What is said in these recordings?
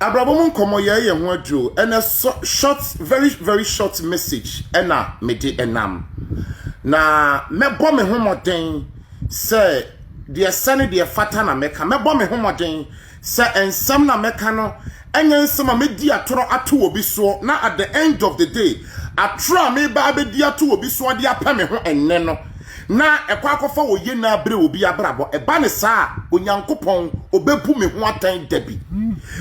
Abrabomon komo ye ho adwo and a short very short message ena mede enam na mebo me homoden say de sane de fata na meka mebo me homoden say ensam na meka no enye nsam a medi atoro ato obi so na at the end of the day atoro me ba bedi ato obi so de apa me ho enne no na ekwa akofa wo ye na abre obi abrabo eba ne saa onyankopon obepu me ho atan dabi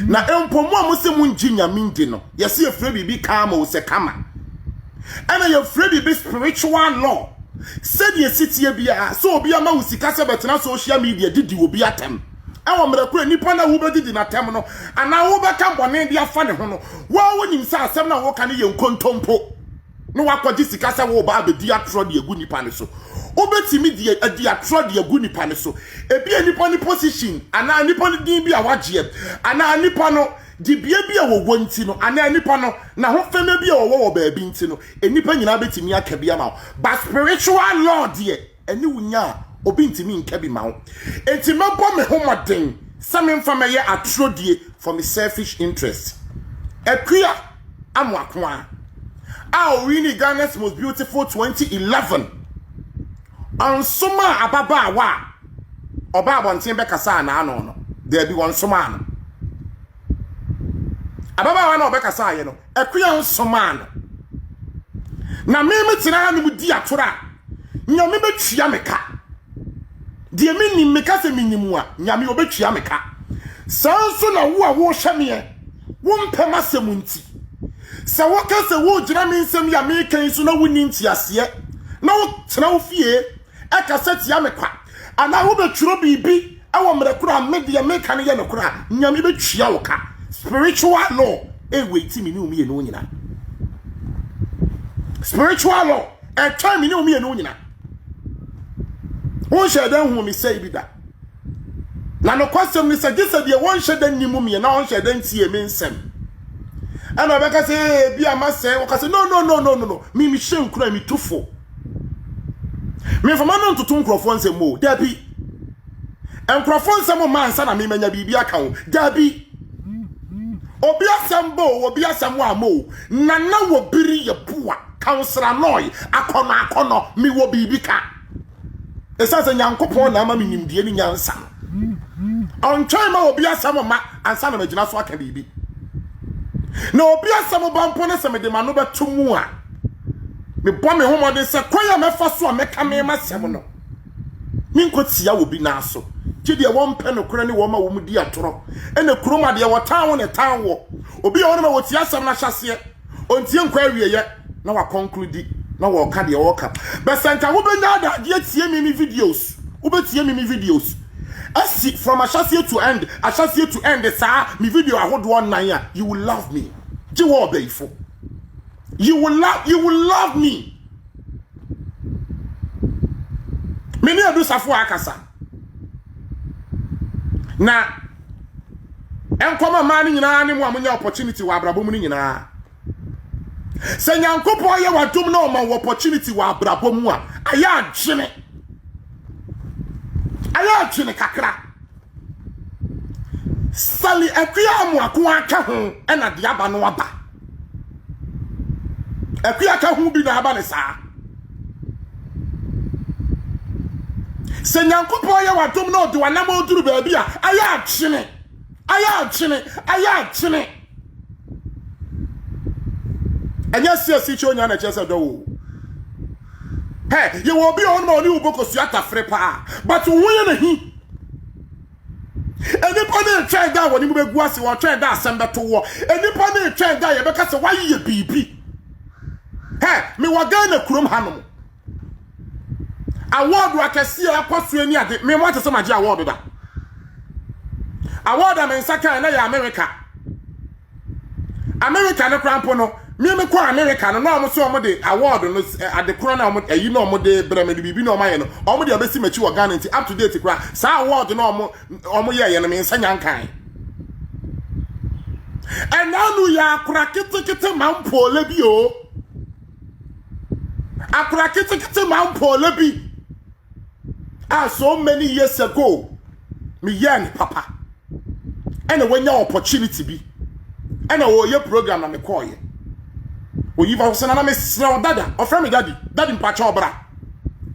na empomo amose mu nginya mindi no yesi efre bibi kama o se kama ana ye free bibi spiritual law said ye sitie bia so obi ama usika se betena social media didi obi atem ewo mrekura nipa na wo bedidi na tem no ana wo beka bone dia fa ne ho no wo wonim sa asem na wo ka ne ye nkontompo no wakwaji sika se wo ba bedi atro de egu nipa ne so obetimi di atro de egu nipa ne so ebi nipa ni position ana nipa ni din bi awaje ana nipa no di bia bia wo wonti no ana nipa no na ho feme bia wo ba bi nti no enipa nyina betimi aka bia ma but spiritual lord ye eni wunya obi ntimi nka bi ma ho enti mebo me homoden same mfa ye atro die for me selfish interest ekua amwakwa really Ghana's most beautiful 2011 on soma ababa wa oba bontin be kasa na ano no there be one soma no ababa wa na oba kasa ye no ekua soma no na me tina no di atora nyame betua meka de me ni meka se minimu a nyame obetua meka sanso na wo a wo hweme wo mpema semunti sa woka se wo jira me nsem ya me kan so na woni ntiase na wo tena wo fie aka seti amekwa ana wo beturo bibi awo mrekura media me kan ye nokura nyame betua wo ka spiritual law e wait mi ni umi no nyina spiritual law e time mi ni umi no nyina won shedan hu mi say bi da na no kwasem ni se gise de won shedan ni mu mi na won shedan tie me nsem ana beka say bia ma say o ka say no mi shen kura mi tufo me fama no ntutu nkrofo nsem mo dabi enkrofo nsem ma ansa na me manya bibia aka ho dabi obi asambo obi asamu amo na wo biri ye bua councilor noy akono mi wo bibika esa se nyankopon na ma mi nimdie ni nyansa on time obi asamu ma ansa na magina so aka bibi na obi asam bampo na se me de mano betumu a me bɔ me homode se kwaya mefa so a meka me masem no min kotia obi na so gide won pɛ no kora ne wo ma wo mu di atoro ene kuroma de wo tan wo ne tan wo obi a wona ma wo tia asam na hyase ontie nkwa awieye na wa conclude na wo ka de wo ka besanka wo benya da de tie mi videos wo betie mi videos asi from Ashasi to end sir me video ahodo online ya you will love me je wo beifo you will love me me ni adu safo akasa na enkoma ma ni nyina ni mo amunya opportunity wa abrabo mu ni nyina se nyankopon ye wadom na o ma opportunity wa abrabo mu a aya agene kakra sali akua amuako aka ho ena de aba no aba akua ka ho bi na aba ne saa se nyankopon ye wadom na o de wanam oduru ba bi a aya agene enya si cho nya na chese do wo hey, you will be on my new book of Siata Frepa, but when he anybody try that when you make was or try that send that to war. Anybody try that because why you BB? Hey, me wagana krum hanum. Award wa kesi akwasu ani ade me want to some award da. Award am in Saka na America. America no crampo no. Me kwa America no no so omode award no at the corner omode you know omode breme bibi no maye no omode abesi machi wa Ghana nti up to date kwa sa award no omo ye no me nsanya nkan and now no ya akura kete mampo lebi o akura kete mampo lebi so many years ago me yan papa and when your opportunity be ana wo ye program na me call ye o yi va so na me sra dada o friend me daddy mpacha obra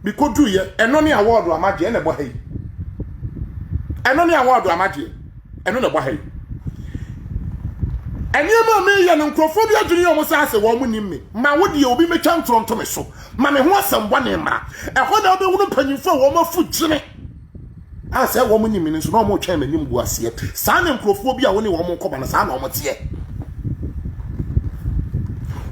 bi ko du ye eno ne award amaje ene bo hai eno ne award amaje eno ne bo hai eni ma me ye no nkrofo bi adwene yo mo sa ase wo mo nim me ma wo de obi me twa ntoronto me so ma me ho asem bo ne mra e ho na obi wo panyimfo wo ma fu gyene ase wo mo nim me nso na mo twa manim bu ase sa ne nkrofo bi a wo ne wo mo nkoba na sa na wo tie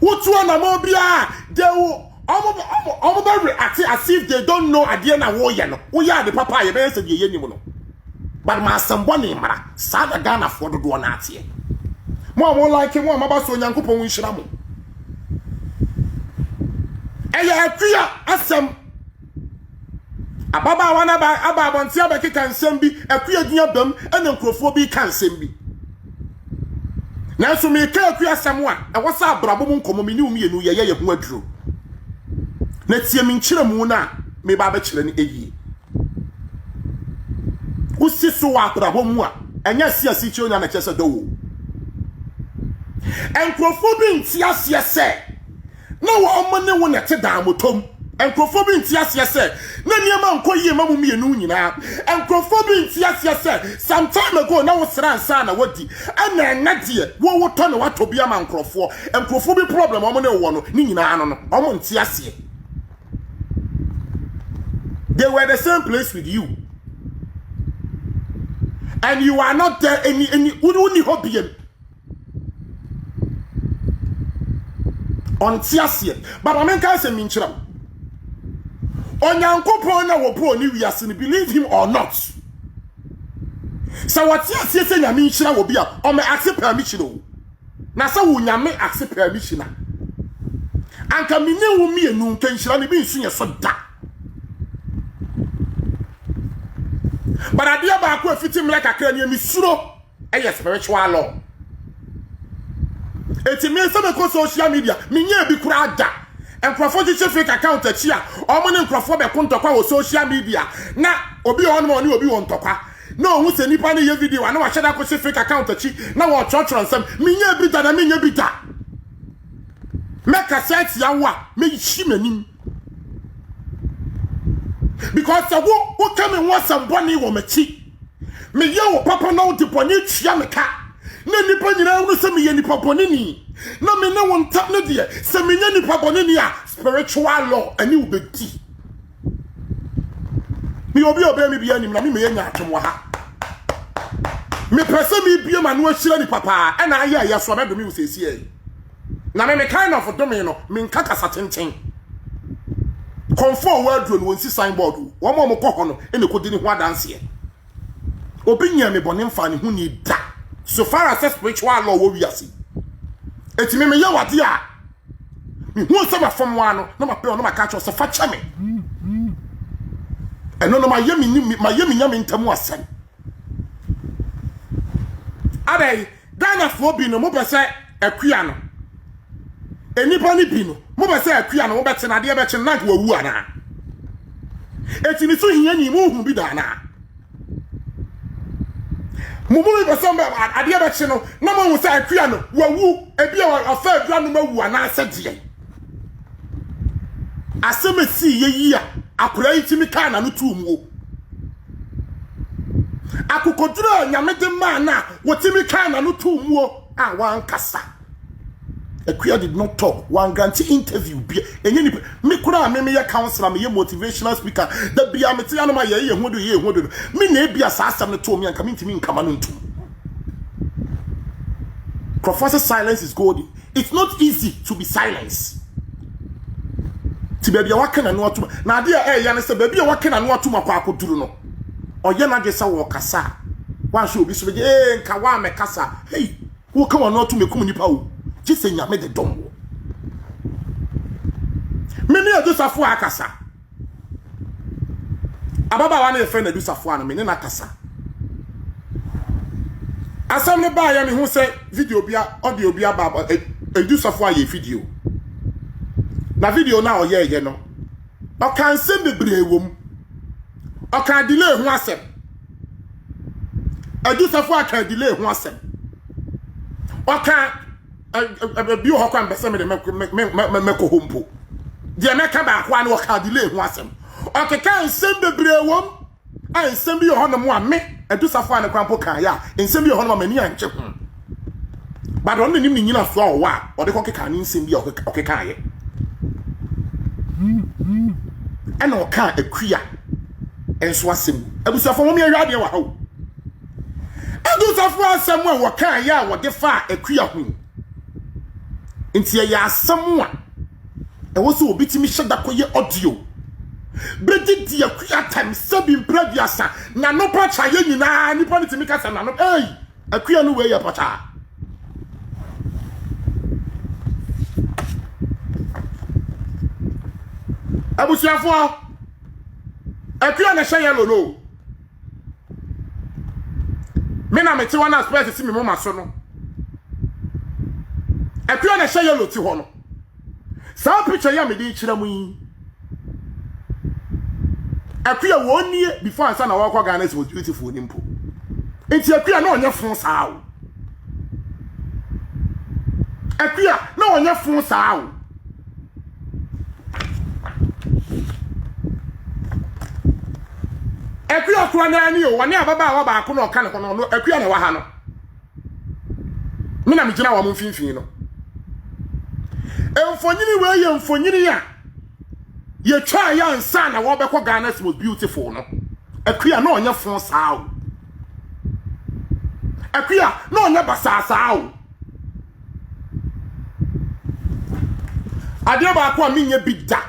Utu na mo bia they will almost react as if they don't know ade na wo ye no wo ya de papa ye be se de ye nim no but ma assembo ne mara sa da Ghana fo dodo na ate mo like mo amaba so Nyankopon nhira mo eya akua asem ababa wana ba ababonti abeki kan sem bi akua dua bam ena nkrofo bi kan sem bi na so me ka akua asem a e wo sa abrabo mu nkomo me ni umienu ye ye ho aduro na tie me nkyere mu na me ba ba kyere ni eyi usi so wa abrabo mu a enya siasi chi onya na kyese do enkrofo bi ntiasie se na wo omone wo na te dan motom enkrofo bi ntiasie se na niema nkoyie mamu mienu nyina enkrofo bi ntiasie se sometime ago na wo sra nsa na wadi ana enade wo to na wato bia ma enkrofo bi problem omone wo no ni nyina ano no omo ntiasie they were the same place with you and you are not there any uni hobby on tiasie but amen ka se minchira onyankopon na wo po ni wiase ni believe him or not so what tiasie se nyame minchira wo bia o me accept permission o na sa wo nyame accept permission anka minne wo mienu nka nchira ni bi nsu ye so da but adia ba ko afitim like akra ni misuro eye spiritual law eti me se me ko social media minye bi kura da enkrofo jiche fake account achi a omo ne enkrofo be kontokwa wo social media na obi on mo ni obi won tokwa na ohun se nipa ne ye video na wa sheda ko se fake account achi na wo chọchọrọ nsem minye bi da na minye bi da me cassette ya wa me yi manim because wo come won some boni wo machi me ye wo papa na wo de boni tua me ka na nipa nyina unu se me ye nipa bonini na me ne won tap ne de se me ye nipa bonini a spiritual law ani wo bedi me obi me bia nim na me ye nya atom wa ha me pese me bia ma no ahira ni papa e na aye ya so me do me wo sesi e na me kind of do me no me nka kasa tenten confirm word no won si signboard wo mo ko ho no e ne ko di ni ho adanse e obi nya me bone mfa ne ho ni da so far as spiritual law wo wiase eti me ye wade a hu se ma fom wa no na ma pe no ma ka cho se fa che me eno no ma ye mi nya me ntamu asem adai Ghana fo bi no mo pese akua no enipa ni bi no mo pese akua no mo bete na de be che na wawu ana eti ni so hiya ni mo hu bi da na mumu be some ade be che no na mo hu say akua no wawu ebi afa adua no mawu ana asede asemesi yeyi a akura yitimi ka na no tumu akukodura nyamede ma na wotimi ka na no tumu a wan kasa akua did not talk one grant interview bi enye ni me kura me ye counselor me ye motivational speaker da bia me tia no ma ye hodo me na bia sa asam no to me anka me ntimi nkama no ntum. Professor silence is golden. It's not easy to be silenced. Ti baby waka na no atuma na ade a ya ne se baby waka na no atuma kwa akoduru no oye na de se wo kasa wan so obi so be nka wa me kasa hey wo ka wa no atuma kum nipa wo jise nyame de dom wo me ne adusafo akasa ababa wa na efe na adusafo ano me ne na kasa asam ne ba ya me hu se video bia audio bia baba adusafo aye video na video na oye no o kan se bebre wom o kan delay hu asem adusafo aka delay hu asem Oka bi ho kwa mbese me me ko hompo de me ka ba kwa na oka delay ho asem okeka nsem bebre wom a nsem bi ho no mo a me adusafo an krampo kan ya nsem bi ho no ma ni anche ho but on nim ni nyina so a wo a ode ko keka ni nsem bi okeka ye ana oka akua enso asem adusafo mo me ahwa de wa ho adusafo asem a wo kan ya wo de fa akua ho nti ya asem a e wo so obitimi hyeda koye audio bedi di akua time sabi mpraduasa na no pacha ye nyina nipa ni timi kasa na no akua no we ya pacha abusuafo akua na hye yellow no me na meti wana space si me mama so no akua na hye yellow ti ho no sa picture ya me di kire mu yi akua woni before ansa na wakwa Ghana is beautiful nimpo enti akua na onye fun saa o akua na onye fun saa o akua kura na ani o wani ababa wa ba ko na oka ne ko no akua na wa ha no me na me gina wa mo mfinfin no emfonyini we ye mfonyini ya ye twa ya nsa na wo be ko Ghana is most beautiful no akua na onye fun saa o akua na onye basa saa o ade ba ko amenye bidda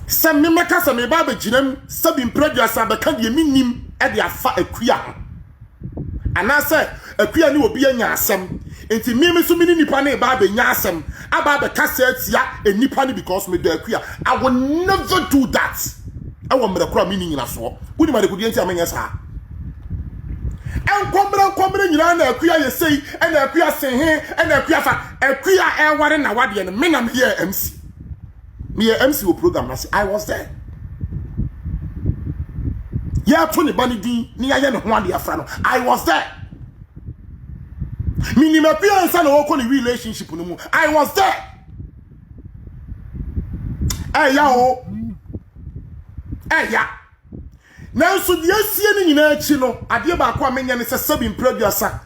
sem me meka se me ba be ginam sabi mpraduasa be ka de minim e de afa akua ho anase akua ni obi anya asem enti me so mini nipa na ba be nya asem aba be kasa atia enipa ni because me do akua I will never do that I will mrekura mini nyina so woni ma de kudi enti amenya sa enkombre nyina na akua ye sei na akua senhe na akua fa akua e ware na wade no me na me ye MC me MC wo program na say I was there ya to ne bani din ni ya ye ne ho ade afra no I was there minimum appearance na wo ko ni relationship no mu I was there ya o ya now so the asie ni nyina achi no ade ba ko amenya ne se sabi producer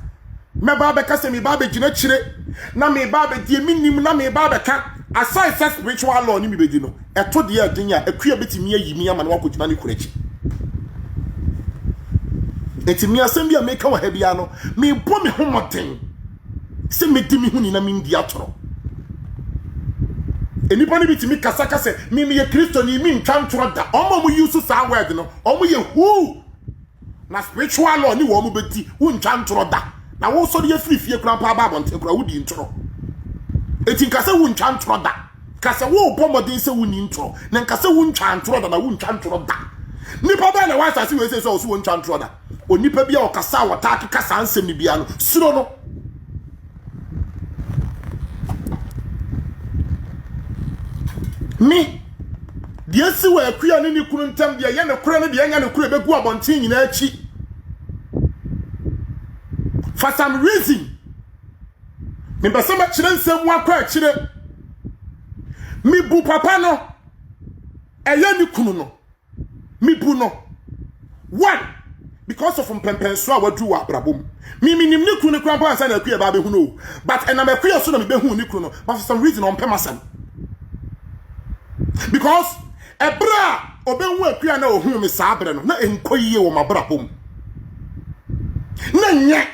me ba be ka se me ba be gina chire na me ba be die minim na me ba be ka aside sex spiritual law ni me be di no eto de adin ya akua betimi ayi mi ama na wakogina ne kurachi etimi asem bia me ka wa ha bia no me bo me homoten se me di mi hu ni na me ndi atoro enipa ni bitimi kasa se me ye Kristo ni mi ntwa ntoro da omo mu use sa word no omo ye hu na spiritual law ni wo mu beti hu ntwa ntoro da na wo so de afirifie kura pa ba bonte kura wo di ntoro eti kasa hu ntwa ntoro da kasa wo bomodin se hu ni ntoro na kasa hu ntwa ntoro da na hu ntwa ntoro da nipa ba na wa sase we se so hu ntwa ntoro da onipa bia okasa wota kasa ansem ni bia no suro no me dia si wa akua ni kunu ntam bia ye ne kura ne bia nya ne kura begu abonten nyina achi for some reason me besa ma kire nsem wa kwa kire mi bu papa no eye ni kunu no mi bu no one because of mpempenso a wadu wa brabom mi nim ni kunu kwa pa na akua ba be hu no but enam akua so na me be hu ni kunu no but for some reason on pemasem because ebra obenwu akua na ohun me sa abre no na enkoyiye wo mabrabom na nye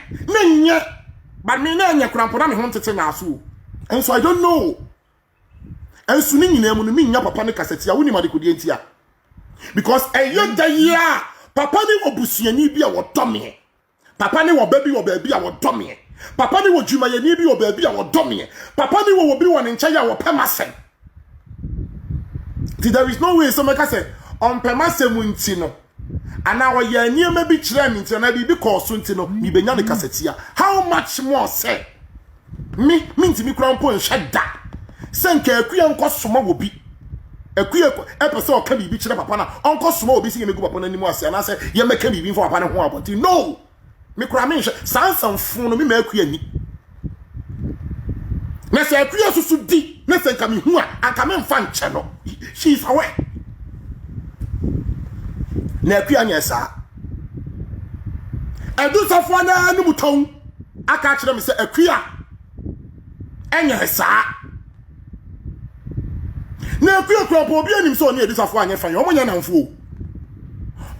but me na nya kurampo na me ho tete na aso and so I don't know and so ni nyina mu no me nya papa ne kaseti a woni ma de kodi entia because eyo da ya papa ni obusuani bi a wodome papa ni wo baby wo baabi a wodome papa ni wo dwumayani bi wo baabi a wodome papa ni wo bi wo ne ncha ya wo pemasem. There is no way so make say on pemasem nti no ana wo ya niema bi kire mi nti na bi cause nti no mi benya ne kaseti a how much more say me nti mi kura mpo nhwe da senka akua nkosoma wo bi akua epese o ka bi kire papa na onkosoma obi si ye megu papa na nimu ase na say ye meka bi fo papa ne ho abonti no me kura me sansan fun no me ma akua ni na se akua susu di na se nka me hu a anka me mfa nche no she is away na akua nya sa edu safo na no muton aka kire me se akua enya sa na akua kura po obi anim so na edu safo anya fan omo nya namfo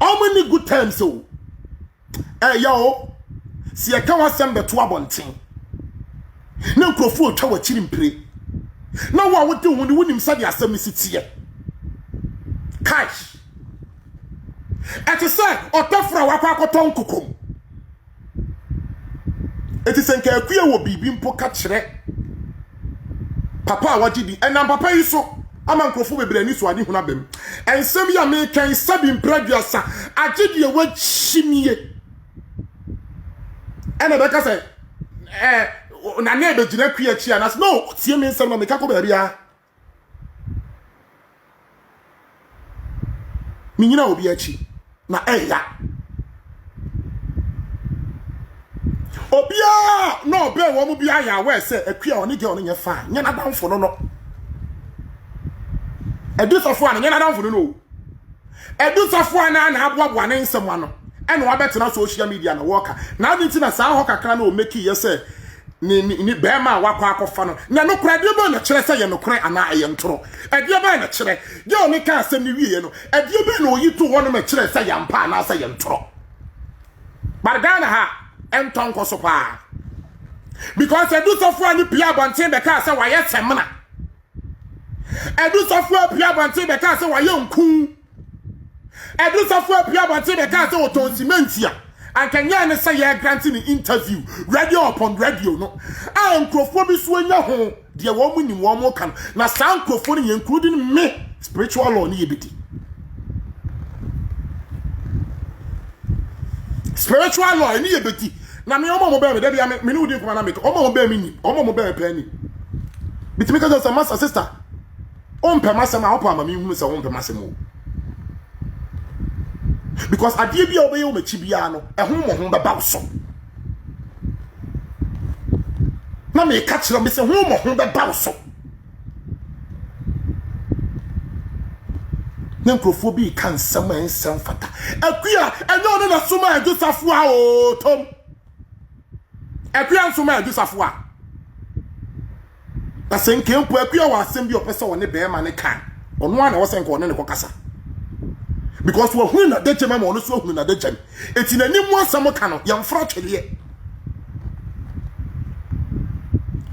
omo ni good times so yo si e kan wasem beto abonten na nkrofo otwa wachiri mpire na wo a wote hu ni wonim sade asem sitie cash ati say otofra wakwa akoton kokom eti senka akua wo bibi mpo ka kire papa a wagidi enam papa yi so ama nkrofo bebre ani so ani huna bem ensem ya me kan sabi mpraduasa agidi e wachimie ene beka say na na be gina kua chi anas no tie me nsem no me ka ko ba bia mi nyina obi achi na eya obia no be wo mu bia ya we say akua oni ge oni nya fa nya na danfo no edu safo an nya na danfo no edu safo an na aboabo ne nsem ano ene wa betena social media na worker na adinti na saa ho kakra na o make yes ni bema wakwa akofa no na no kura de be na kire se ye no kure ana aye ntoro ade be na kire je o me ka asem ni wiye no ade be na oyi to wono ma kire se ya mpa na se ye ntoro bargana ha enton ko so pa because edu sofo ani pia bonten be ka se wa ye semna edu sofo pia bonten be ka se wa ye nku edu sofo pia bonten be ka se o ton cement and can you say you're granting an interview radio upon radio no I am crofo so anya ho de wo mu ni wo mo kan na san crofo ni including me spiritual law ni yebiti spiritual law ni yebiti na me omo mo be me da bia me ni udi kuma na me omo mo be me ni omo mo be me pe ni bitimi ka say master sister on pe masem a opa ma me hu say on pe masem o because adie bia obey o machi bia no ehun mo ho beba so na me ka kire me se hu mo ho beba so na nkrofo bi kan nsem ensem fata akua enyo no na soma adusafo a o tom akua nsoma adusafo a na senke mpo akua wa asem bi opese woni be ma ne kan ono a na wo senke woni ne kokasa because we hu na deche mama ono so hu na deche eti na nimu asam ka no yam fra twele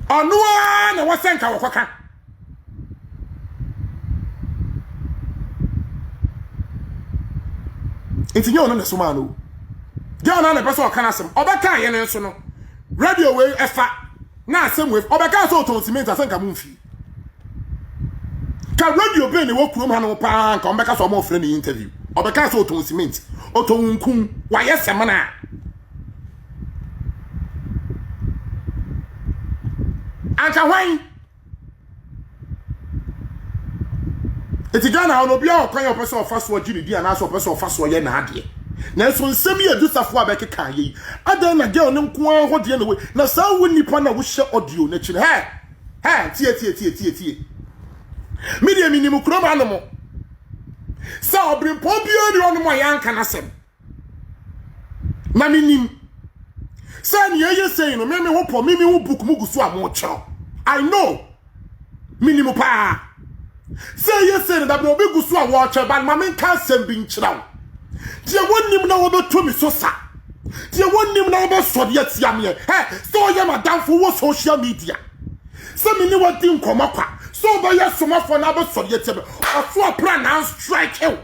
ono a na wasenka wokoka eti nyo no na so ma no dia na person kana asem obeka ye ne so no radio we efa na asem we obeka so to cement asenka mu mfi ka radio be ne wokurom ha no pa nka obeka so mo frɛ ni interview obeka so to cement oto nkun wa yesemana anka hwan eti gana ono bia okwan yo person ofaso agini dia na so person ofaso ye na ade na so nsem ye dusafo abekeka yi adan na girl ne nko ho de na we na sa wo nipa na wo hye audio na kire tie media minimu kroma anomo sa obrimpo bia ni ono mo yanka na sem na minim sa ni ye say no me ho po me ho book mugu so amo chero I know minimu pa say ye say that no be gu so awo chero but ma men kan sem bi nchiraw tie wonim na wo beto mi so sa tie wonim na wo be so de atia me so ye madam for wo social media se me ni wadi nkoma kwa so ba ya soma for na be so de atia me oso apra na strike you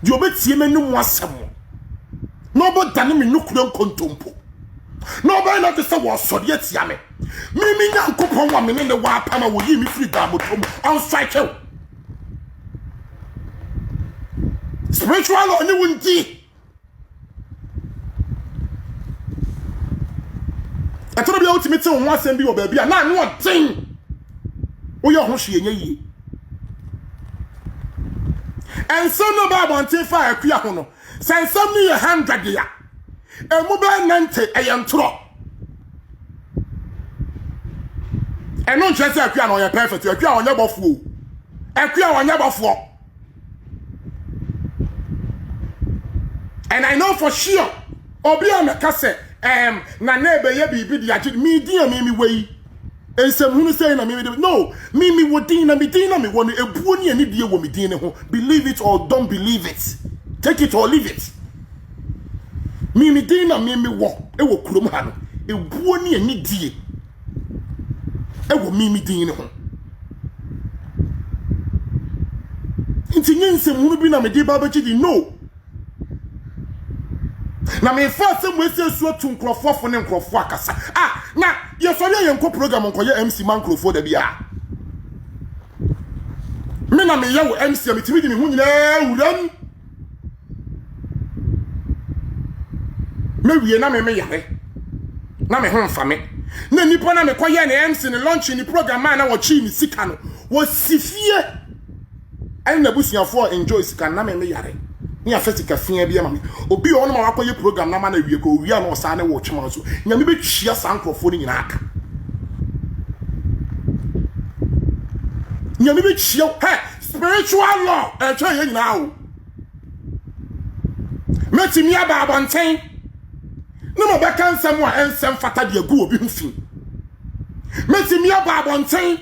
di obetie me num wasem no bo dane me nukure nkontompo no ba na te se wo so de atia me mi nyankopon wa me ne wa pama wo yi mi free da motom on strike you spiritual or ni wunti atoro bia ultimate won asem bi wo ba bia na no tin wo ye ho hwe nya yi en so no ba bonte fa akua ho no sensam ni 100 ya mobile nante ayantro eno nche se akua no ye perfect akua onye bofuo akua onye bofuo. And I know for sure obi ameka se na nebe ye bibi di agi mi din me wey ensem hunu say na me no me wodin na me din na me wonu ebuo ni ani die wo me din ne ho. Believe it or don't believe it, take it or leave it. Me din na me wo e wo kurom ha no ebuo ni ani die e wo me din ne ho. Nti nyensem hunu bi na me di baba chi di no. Na me first time we say so to nkrofo fo ne nkrofo akasa na ye so ye nko program nko ye MC man nkrofo da bia me na me ye wo MC amitimi di me hu nyina wuram me wie na me yare na me ho mfa me na nipa na me koye na MC ne launch ni program na wo chi ni sika no wo sifie ai na busuafo enjoy sika na me yare ni afetika fia bia mame obi ono ma wakoye program na ma na wie ko wi ana osa ne wo twema so nyame be twia sankrofo ni nyina aka nyame be twia spiritual law twa ye nyina o metimi aba abonten no mo be kan nsem a ensem fata de agu obi hufin metimi aba abonten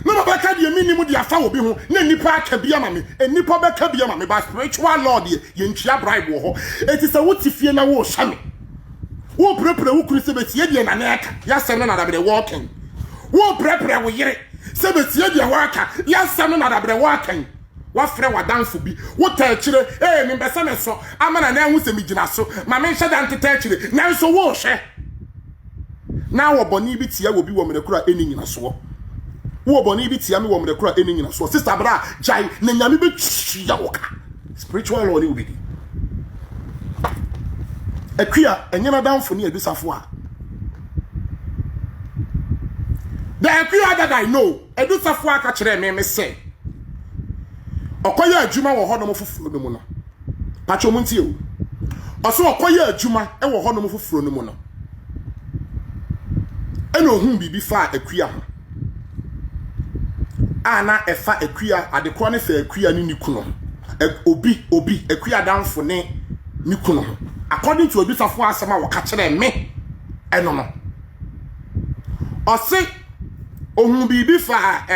no ma baka de minimum de afa obi ho na nipa aka bia ma me nipa baka bia ma me ba spiritual lord ye ntwia bribe ho eti se wotifie na wo hya me wo prepare wo kuru se betie de na na aka ya sem na da be walking wo prepare wo yire se betie de waka ya sem na da be walking wa frɛ wadanfo bi wo ta akire me mbese me so amana na hu se mi gina so ma me hye da nteta akire na so wo hye na wo boni bi tia wo bi wo me kura eni nyina so wo boni bi tia me wo me kura eni nyina so sister bra jai na nyame be twia wo ka spiritual law ni obi di akua enyina danfo ni edusafo a the akua that I know edusafo aka kire me say okoye adwuma wo hono mo foforo no mu no pacho mu ntie o oso okoye adwuma e wo hono mo foforo no mu no eno hu bibi fa akua ho ana efa akua adekro ne fa akua ni nikuno obi akua danfo ne nikuno according to edusafo asema wo ka kire me eno no ose ohun bibi fa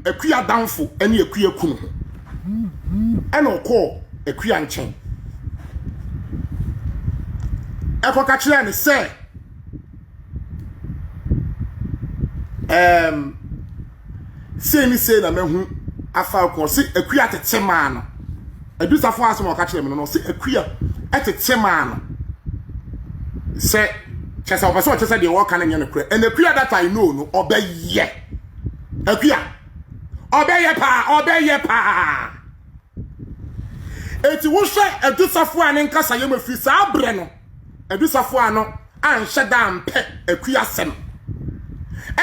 akua danfo ene akua kuno eno ko akua nchen ka kire ne se say na mehu afa ko se akua tete ma no edusafo asema ka kire me no se akua etete ma no se chesa obaso chesa de work na nyane kure and akua that I know no obeye akua obeye pa eti wo hwe edusafo ane nkasa ye mafi sa abre no edusafo ano anhye da ampe akua sem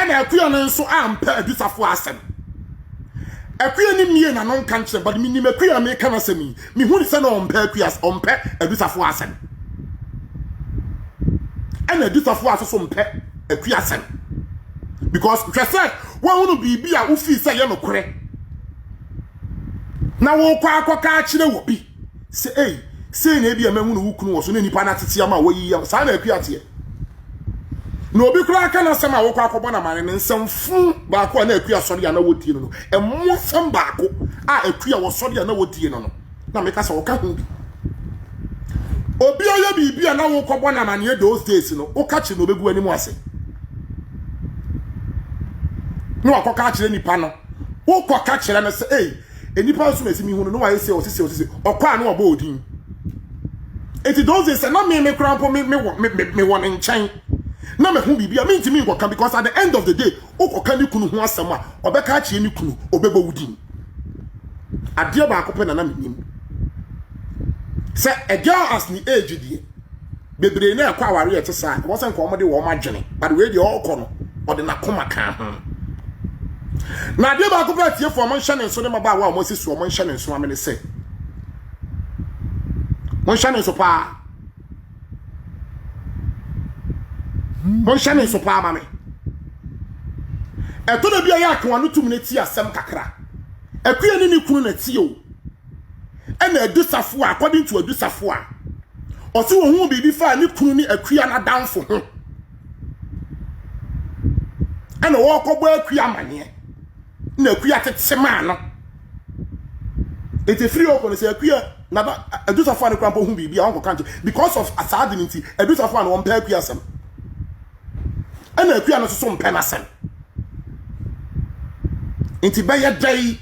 ena akua no nso ampe edusafo asem akua ni mie na no nka nche but mi ni akua me kana semi mi hu ni se na ompe akua ompe edusafo asem ena edusafo asoso mpe akua asem because hwese wo hunu bibi a ufi se ye no kore na wo kwa akoka kire wo bi se se na ebi amahu no wukunu wo so na nipa na tete ama wo yi sa na akua te no obi kura aka na sama wo kwa akobọ na mane ne nsɛmfu baako na akua sɔre ya na wodie no emu nsɛm baako a akua wo sɔre ya na wodie no na meka sɛ wo ka hu bi obi oya bibi na wo kɔbɔ na mane those days no wo ka chi no obegu animu ase no akɔka kire nipa no wo kɔka kire no sɛ enipa so mesi mi hu no wa yesi osisi ɔkɔ anu ɔbɔ odin eti those days na me kura mpo me won nkyɛn na me hu bibia me ntimi nkɔka because at the end of the day okɔka ni kunu hu asɛm a ɔbɛka akye ni kunu obɛbɔ wudin adeɛ ba akɔpɛ na me nim sɛ a girl as ni age die bebre na akɔ aware yɛ te sa wɔsɛ nkɔ ɔmode wɔ madwene but we dey ɔkɔ no ɔde na koma ka ho na adeɛ ba akɔpɛ tie fo ɔmo nhyɛ ne nso ne maba wa ɔmo sisi ɔmo nhyɛ ne nso amene sɛ mo nhyɛ ne nso pa Mon shane so pa ama me. E to na bia ya kan anu tum na ti asem kakra. Akuya ni kunu na ti o. E na adusafo according to adusafo a. O se wo hu bibi fa ni kunu ni akuya na danfo ho. E na wo kogbo akuya mane. Na akuya tetema no. Ete free open say akuya na ba adusafo an krampo hu bibi a won ko kanche because of asadinity adusafo an won pa akuya asem. E na akuya no so mpe na asem. Inti ba ya dai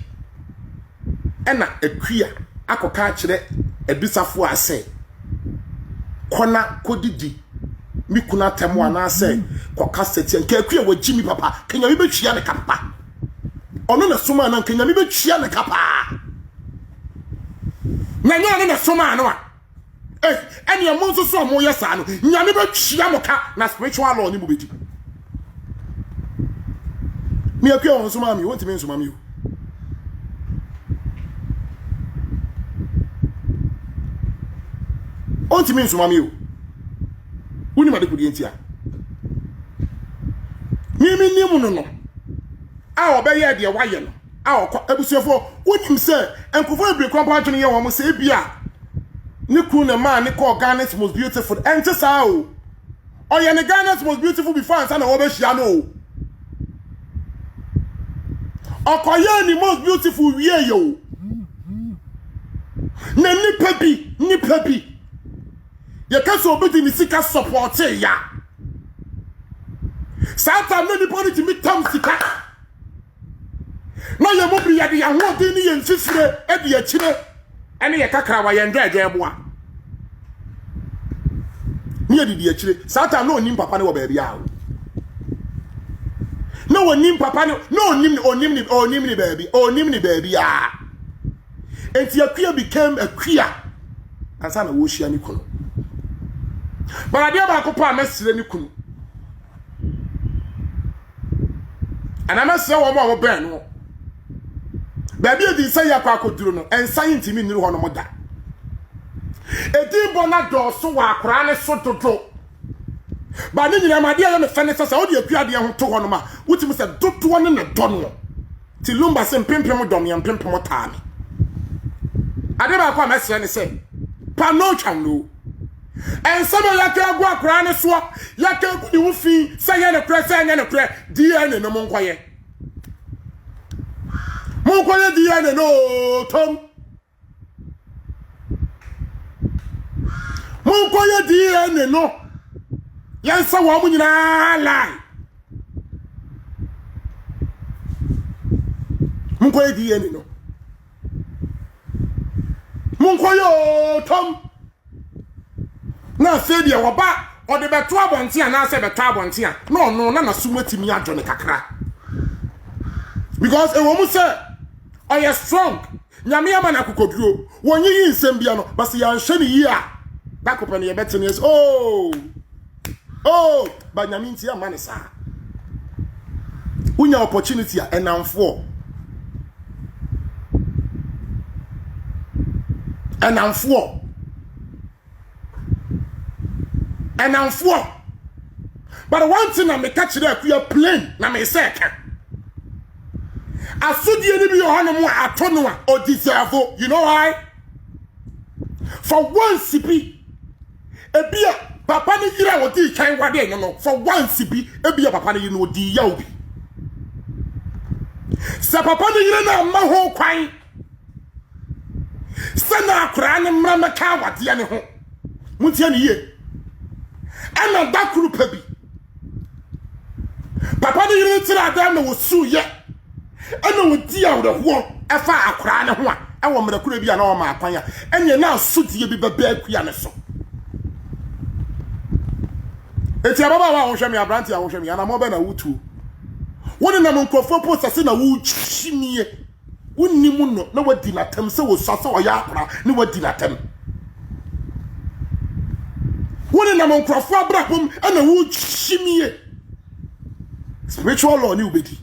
ena akuya akoka kire edusafo ase kona kodidi mi kuna temu ana ase koka seti nke akuya wagimi papa kenya mi betwia ne kapa ono na soma na kenya mi betwia ne kapa na nya ne soma no a eni amu nso so mo yesa no nya mi betwia mo ka na spiritual law ni mo bedi mi akuya won soma mi wonti mi soma mi onti mi nsoma mi o woni ma de kudi entia mi nimu no a obeye de waye no a okọ abusuefo wonim se enkofo ebire kwampa adwene ye wo mo se bia ne ku ne man ne call Ghana's most beautiful ente sa o oye ne Ghana's most beautiful before ansa na wo be hia no o okoye ni most beautiful wie yo na nipa bi ye kaso obedi ni sika support ya satan no nipa ni timi tam sika na ye mo bi ya de ya ho de ni ye nsisire e de ya kire ene ye kakra wa ye ndra agye boa ni ye de ya kire satan no onim papa ne wo ba bia o no onim papa ne no onim ni baby ah enti akua became akua ansa na wo hia ni kono baradia ba ko pa mesire ni kunu ana mesire wo mo ben no ba bi edi sai akwa akoduro no ensan ntimi nri ho no moda edi bona do so wa akra ne so dodo ba ni nyina ma dia ye me fene sasa odi akua de ho to ho no ma wutimi se dodo ne ne do no ti lumba se mpempem dom ya mpempem taame ade ba kwa mesire ne se pa no twano en sama yake agwa akra ne so yake ku ni wufi saye ne kra saye ne kra DNA no monkoye DNA no tom monkoye DNA no yansa wa mu nyina lai monkoye DNA no monkoye tom na se dia wo ba o de beto abontia na se beto abontia no na sumatimi adwo ne kakra because e wo mu se o ye strong nyame ama na kokoduro wonyi yi nsem bia no bas ya nhwe ne yi a bakopa ne ye betene yes oh ba nyame ntia ma ne sa unya opportunity a enamfo but one thing I me catch that we are plain na me say ka asudie ni bi yo no mo atono a odiservo you know why for one sipi ebia papa ni yira wodi kan wade no for one sipi ebia papa ni no odi ya obi se papa ni yira na ma ho kwan se na akra ni mra maka wade ne ho muntie ni ye ana dakuru pabi papa ni yiri tira adam na wosu ye ana wodi awreho efa akra ne ho a ewo mrakuru bi ana o ma akwan a enye na asudie bi baba akua ne so eti ababa wa hwehwe mi abranti a hwehwe mi ana mo be na wutu woni na monkrofo posase na wu chimie wonni mu no na wadi na tam se wo sase o ya akra ne wadi na tam woni na monkrofo abrapom ana wu chimie spiritual law ni ubedi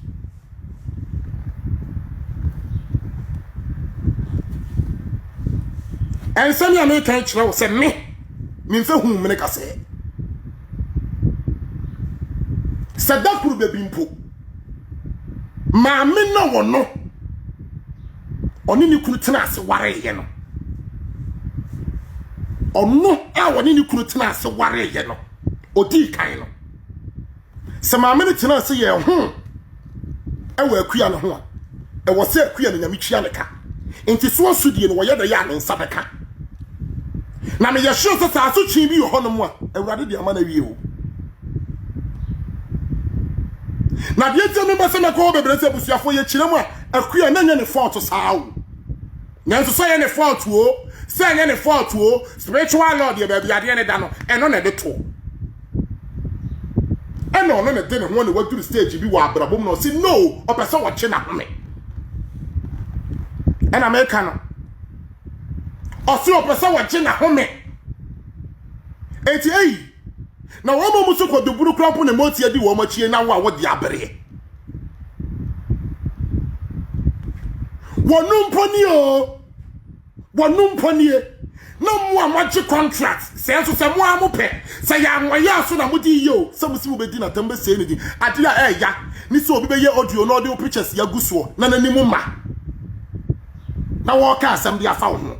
en sami ame kan kire wo se me mfe hu me ka se Sadakuru bebimpo. Maame no wono. Oni ni kunu tena ase ware ye no. Ono a woni ni kunu tena ase ware ye no. Odi kan no. Se maame no tena ase ye ho. Ewa akua no ho a. Ewo se akua no nyame twia ne ka. Enti so asudie no wo ye da ya ne nsa beka. Na me ye hye se sa so twi bi ho no mo a. Awurade de ama na wie o. Na die tie me ba se na ko bebre se busuafo ye kire mu a akua na nya ne fault saawo. Nyanso so ye ne fault o. Se nya ne fault o. Spiritual lord ye ba biade ne da no. Eno na de to. Eno no ne de ne ho ne waduru stage bi wa abrabom no si no, o pese wo che na home. Ena me ka no. O si o pese wo che na home. Eti na wo mo muso ko duburu krampo ne moti adi wo machie na wo a wo di abere. Wonu mponi o. Wonu mponi e. Na mo amache contract. Se enso se mo amope. Se ya anwaya so na mo di yo. Se mo si mo bedi na tambe se ne di. Adira ya. Ni se obi be ye audio no audio pictures ya guso. Na nani mo ma. Na wo ka asem dia fa wo ho.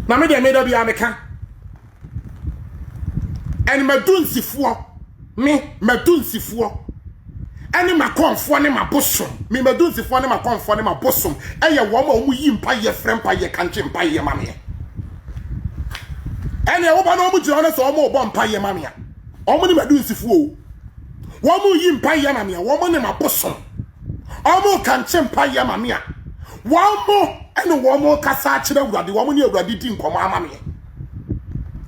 Na me de me da bia me ka. Eni madunsifo. Me madunsifo. Eni makonfo ne mabosom. Me madunsifo ne makonfo ne mabosom. Eye wo ma omu yi mpa ye frempa ye kanche mpa ye mame. Eni wo ba no omu jira ne so omu obo mpa ye mame. Omu ne madunsifo o. Wo mu yi mpa ye mame. Wo mu ne mabosom. Omu kanche mpa ye mame. Wo mu eni wo mu kasa akire awurade. Wo mu ne awurade di nkomo amame.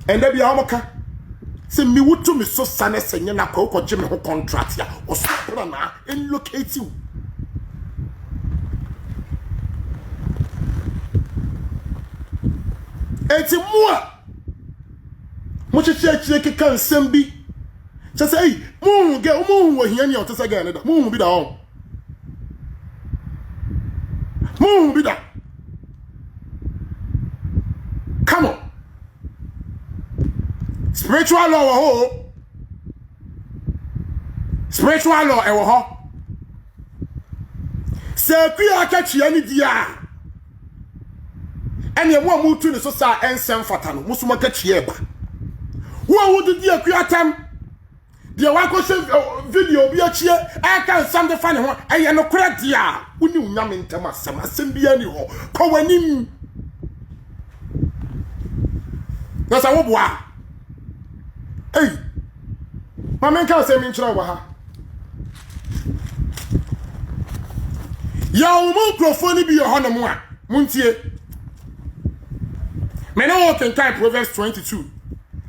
Ende bia wo ka se mi wutu mi so sane senye na kwa uko jime ho contract ya osapra na en locate you eti mua mo cheche keka nsem bi che se ei mu ge mu wo hia ni o tese ga ne da mu bi da o mu bi da come on. Spiritual law ho. Spiritual law ewo ho. Se kwi akachi ani dia. Ene mo amutu ne so sa ensem fata no. Muso makachi eba. Wo wodi dia kwi atam. Dia wa ko se video bi achie aka nsam de fa ne ho. Eye no kura dia. Woni unyame ntam asem bia ni ho. Ko wanim. Na sa wo boa. Hey, Mama can't say me in ya microphone be your honor moi. Muntie. Me no can type Proverbs 22.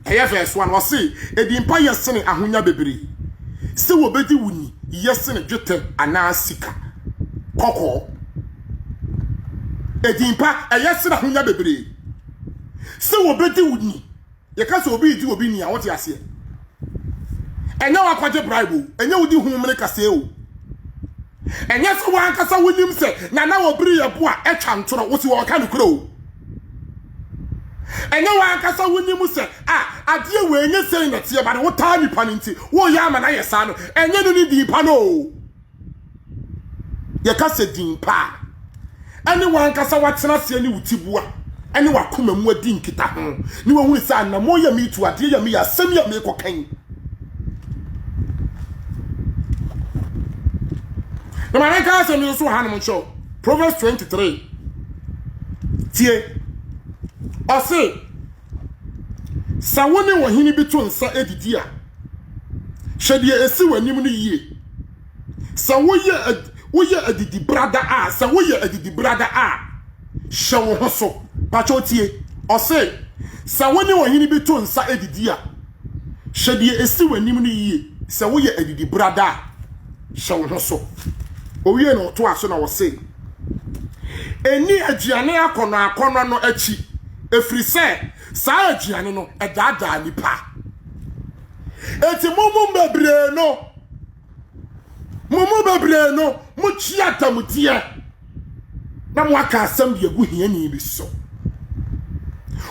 Hey, verse 1 was say, e di mpa yesene ahonya bebre. Se wo bedi wuni, yesene dwete ana sika. Koko. E di mpa yesene ahonya bebre. Se wo bedi wuni. Ye ka se obi di obi ni a wote ase enya wa kwaje bribe enya wodi humre kase o enya so wan kasa wonim se na obiri ye bo a etwa ntoro wosi wo ka nukro o enya wa kasa wonim se ade we enya se na tie ba de wo ta nipa nti wo ya ama na yesa no enya no ni di pa no ye ka se din pa eni wan kasa watena se ni wutibua eni wakoma mu adi nkita ho ni wo hu sa na mo ya mi tu ade ya mi ya sem ya mi kokan na man ka se mi so hanom show Proverbs 23 tie ose sa woni wo hini bi to nsa edidi a hwede esi wanim no yie sa woye adidi brada a sa woye adidi brada a hwe wo ho so pachotie ose sa woni wo hini bi to nsa edidi a hwede esi wanim no yie sa woye adidi brada hwe wo ho so owie no to aso na wo se eni agiane akono no achi efri se sa agiane no edada nipa eti mumu bebre no mu chiata mutie na mu aka asam de agu hiani bi so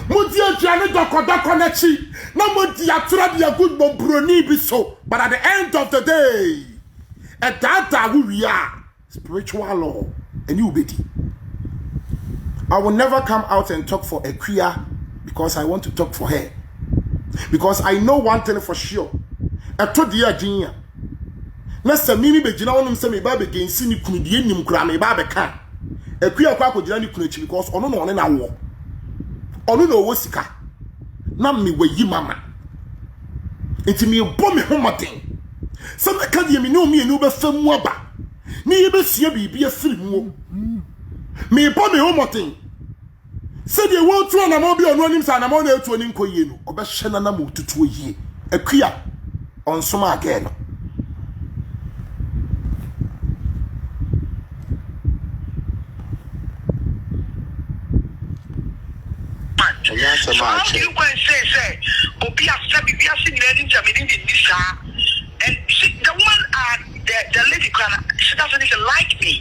Mudi aduane doko na chi. Na mudi atura bi agud broni bi so. But at the end of the day, at that we are spiritual law and you be. I will never come out and talk for a queer because I want to talk for her. Because I know one thing for sure. I told the Virginia. Next time, me be jina wonum se me ba be gensi ni kunu die nim kura me ba be kan. A queer kwa ko jina ni kunu chi because ono no na wo. Ono no wo sika. Na me we yi mama. Enti me bo me homoden. Se me ka die me no me enu be famu aba. Ni ye be sia bibia firi mu. Me bo me homoden. Se de wo tu na mo bi onu anim sa na mo na etu oni nkoyie no. Obe hye na na mo tutu yie. Akua on soma again. So how do you go and say, Obi after we are seeing learning Germany in this and the woman the lady she doesn't even like me.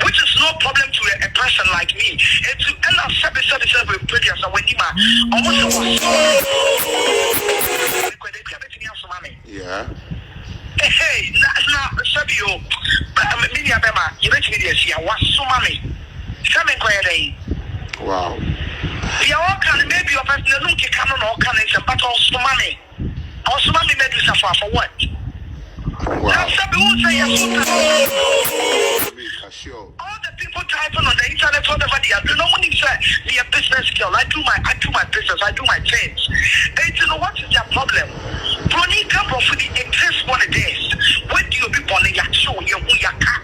Which is no problem to a person like me. And to end up service with previous when you almost yeah. Hey, now Sabio, but Minia Bema, you bet me this year was so money. Some inquiry. Wow. You all can maybe your person don't come on all kinds of but also money. Also money made this for what? Wow. Sure. All the people typing on the internet, whatever they are doing, no one is be a business girl. I do my business, I do my things. And you know what is their problem? Brony come from the exist one of this. When do you be born in your show, you car?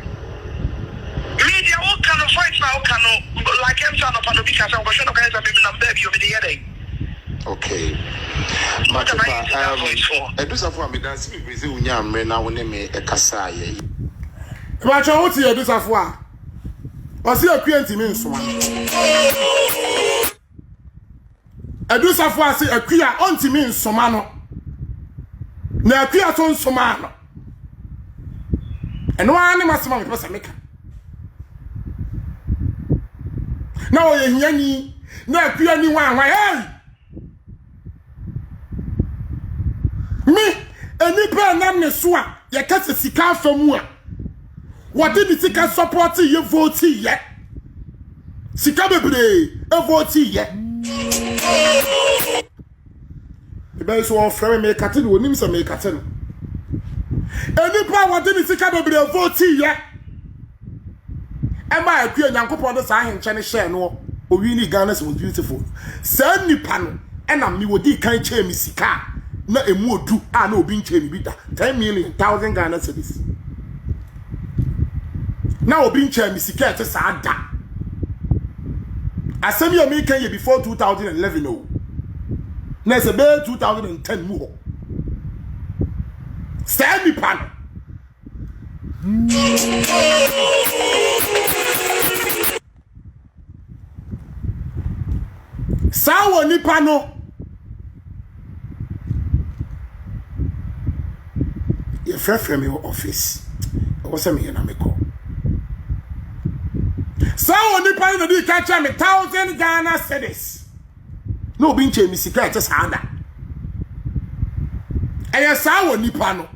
Media all kind of fights now, can like I'm son of a because I was going to be a baby over the other. Okay. But I do suffer me dance with you, young men. I will name a Kasai. But I want to do suffer. I see a queer means one. I do suffer. I see a queer auntie means somano. Na queer ton somano. And one must was a maker. Now, Yanni, no queer anyone. Why? Me, any pen name ne soa, ye kase sika famu a. What did the sika support you vote yet? Sika bebre, e vote yet. The best one from me katin wonim se me katin. Any pa what did the sika bebre vote yet? Am I akua Nyankopon do sa ahenche ne share no. Owi ni Ghana was beautiful. Send nipa no, e na me wodi kan che me sika. Na emu odu a na obi nche ni bi da 10 million 1000 Ghana cedis. Na obi nche mi sika te sa da. Asem ya me kan ye before 2011 no. Na se be 2010 mu ho. Send me pan. Sawo nipa no. You from your office. What's a me na me call. So only part of the catch me 1000 Ghana cedis. No bin che mi sika just handa. Eya sa woni pa no.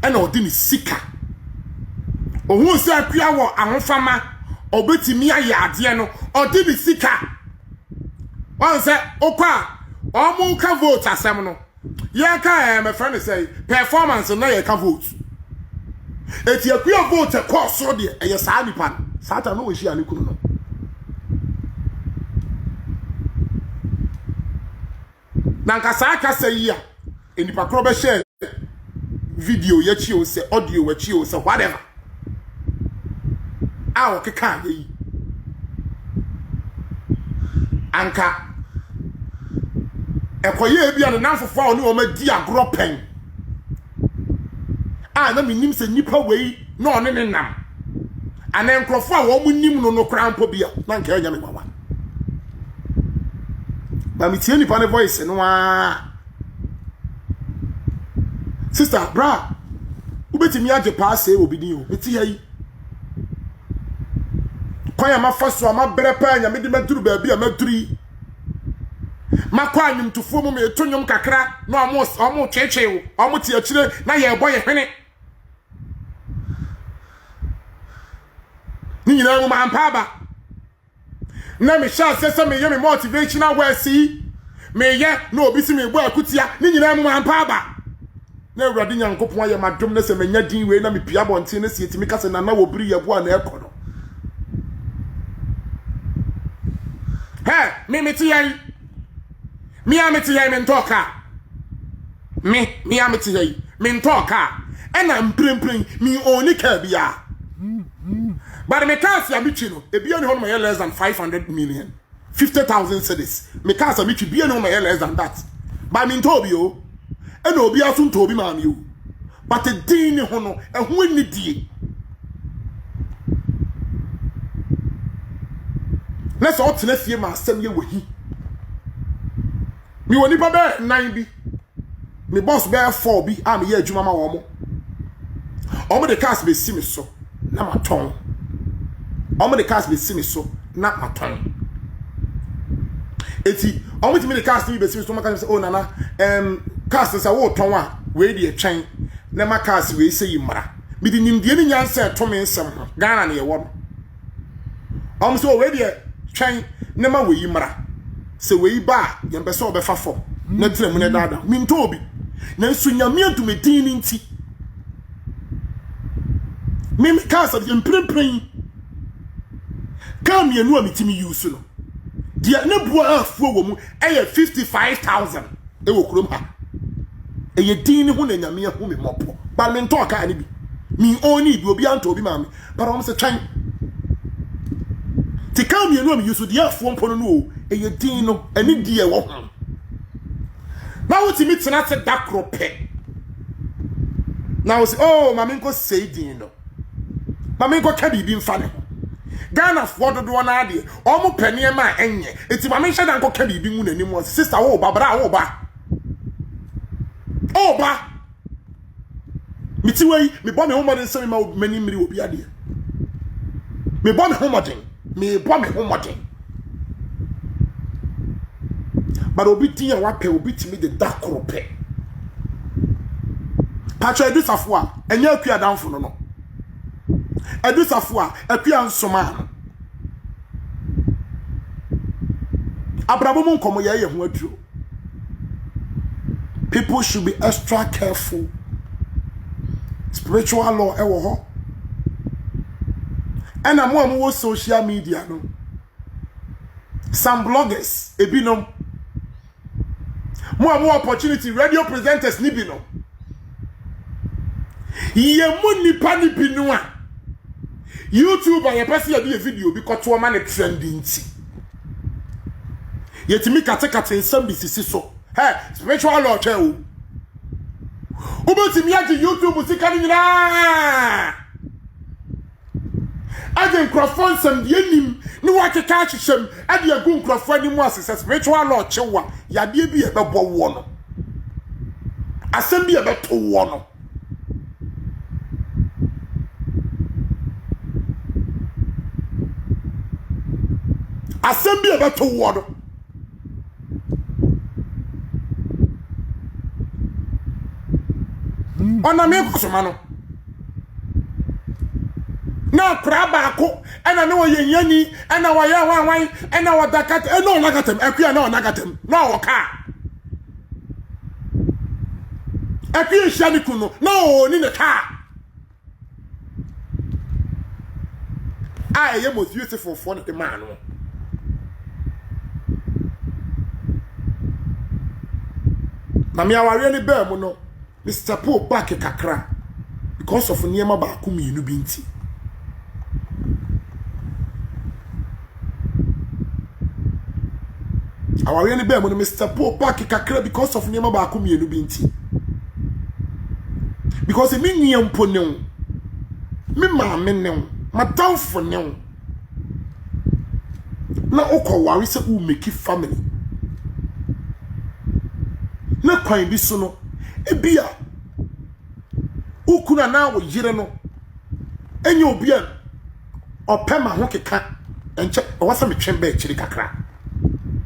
E na odi ni sika. Ohun se akua wo ahofama obetimi aye ade no odi ni sika. Won se okwa omu ka vote asem no. Ye ka my friend say performance na ye ka vote. Eti akua vote ko so de e ye sa nipa no. Satan no we hia ne kunu no. Nanka sa aka say ya enipa kro be share video ye chi o say audio we chi o say whatever. Awo keka ye. Anka ekoye bia no nanfofo a oni o ma di agro pen na minim se nipa wei na one ne nam ana enkrofo a wo mu nim no krampo bia na nka anya me mama ba mi tie nipa ne voice no sister bra ubetimi age pa say obi din o beti yi Kwanya mafaso ama brepa nya mede maduru baabi a maduri makwa anwumtofo mu me tonyom kakra no amo chechewo amo ti akire na ye boy hwene ni nyina mu mampa ba na me sha sese me ye me motivational words yi me ye na obi si me bo akutia ni nyina mu mampa ba na Awurade Nyankopon aye madom na se menya din we na me pia bonte na se etimi kase na wo biri ye bo na ekọ no hey meti yan me ameti yan me ntoka me ameti yan me ntoka ena mprempren me oni ka bia but me can't am bichi no e bia ni hono less than 500 million 50,000 cedis me can't am bichi bia ni hono less than that but me ntobi o ena obi aso ntobi ma me o but the din ni hono ehun ni die na so otena fie ma asem ye wahi mi woni ba be 9 bi mi boss be 4 bi am ye adwuma ma wo mo o mo de cast be si mi so na maton o mo de cast be si mi so na maton eti o mo ti mi de cast be si mi so ma kan say oh nana cast say wo ton a we de etwen na ma cast we say yimra mi di nimdie ni nyansa to me nsem ho Ghana na ye wo o mo so we de twen na ma we yimra se we ba ye mbe so obefa fo na tire mu ne dada mi nto obi na nsu nyame adumedin ni nti mi kasa de mprempren kam ye no amitimi use no dia na bua afuo wo mu eye 55,000 e wo krom ha eye din ni ho na nyame hu me mopo ba mi nto aka ani bi mi oni bi obi anto obi ma me para o se twen ti kam ye no am use dia afuo mpo no eye din no ani die wo ho na wo ti mi tena te dakro pe na wo se oh ma mi ko say din no ma mi ko ka bibi mfa ne ho Ghana for dodo na ade o mo pene ma enye eti ma mi hye dan ko ka bibi mu nanim o sister wo ba bra wo ba o ba mi ti wei mi bo me ho modern se mi ma mani miri obi ade mi bo me ho modern but obi tin ya wa pe obi ti mi de dakro pe pacho edu safo a enya akua danfo no edu safo a akua nsoma no abrabo mu nkomo ye ho aduro people should be extra careful spiritual law ewo ho and am wo social media no some bloggers ebinom more opportunity radio presenters ni bi no ye mu nipa ni bi no a YouTuber ye pese ya bi video bi koto ma ne trending ti yetimi kate nsam bi sisi so hey spiritual law che o ubetimi age YouTube sika ni nyina age nkrofon sam de anim ni wakeka ahyehyem ade agu nkrofon ni mu asese spiritual law che wa yade bi e bebo wo no asem bi e beto wo no asem bi e beto wo no ona me kusoma no na kraba ko ena no yanyani ena wa ya wan ena wa dakata ena ona gatem akua na ona gatem na oka akua shani kuno na oni ne ka I am most beautiful for the man no na me aware ni ba mu no Mr. Paul back kakra because of niema ba ku mienu bi nti aware ni ba mu no Mr. Paul back kakra because of niema ba ku mienu bi nti because me nua mpo ne me ma me ne matamfo ne na okoware se u make family na kwan bi so no ebia ukuna na wo yire no enye obia opema ho keka enche wasa me twem ba chiri kakra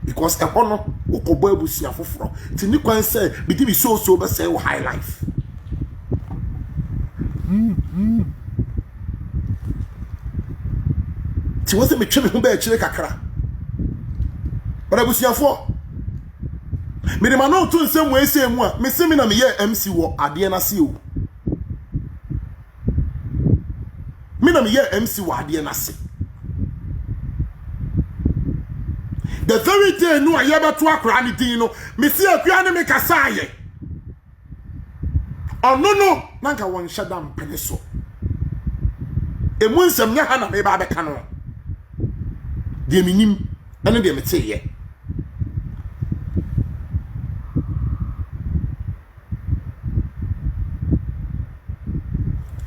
because e hono ukobo abusia foforo ti ni kwan say bi di bi so be say high life ti wasa me twem ho ba chiri kakra but abusia fo me de ma no to nsem we say mu a me se me na me ye MC wo ade na se o me na me ye MC wo ade na se. The very day no ayaba to akra ni din no me see akua ne me kasa aye ono no nanka won shadam pene so emu nsem nya ha na me ba be ka no de minim ene de me teye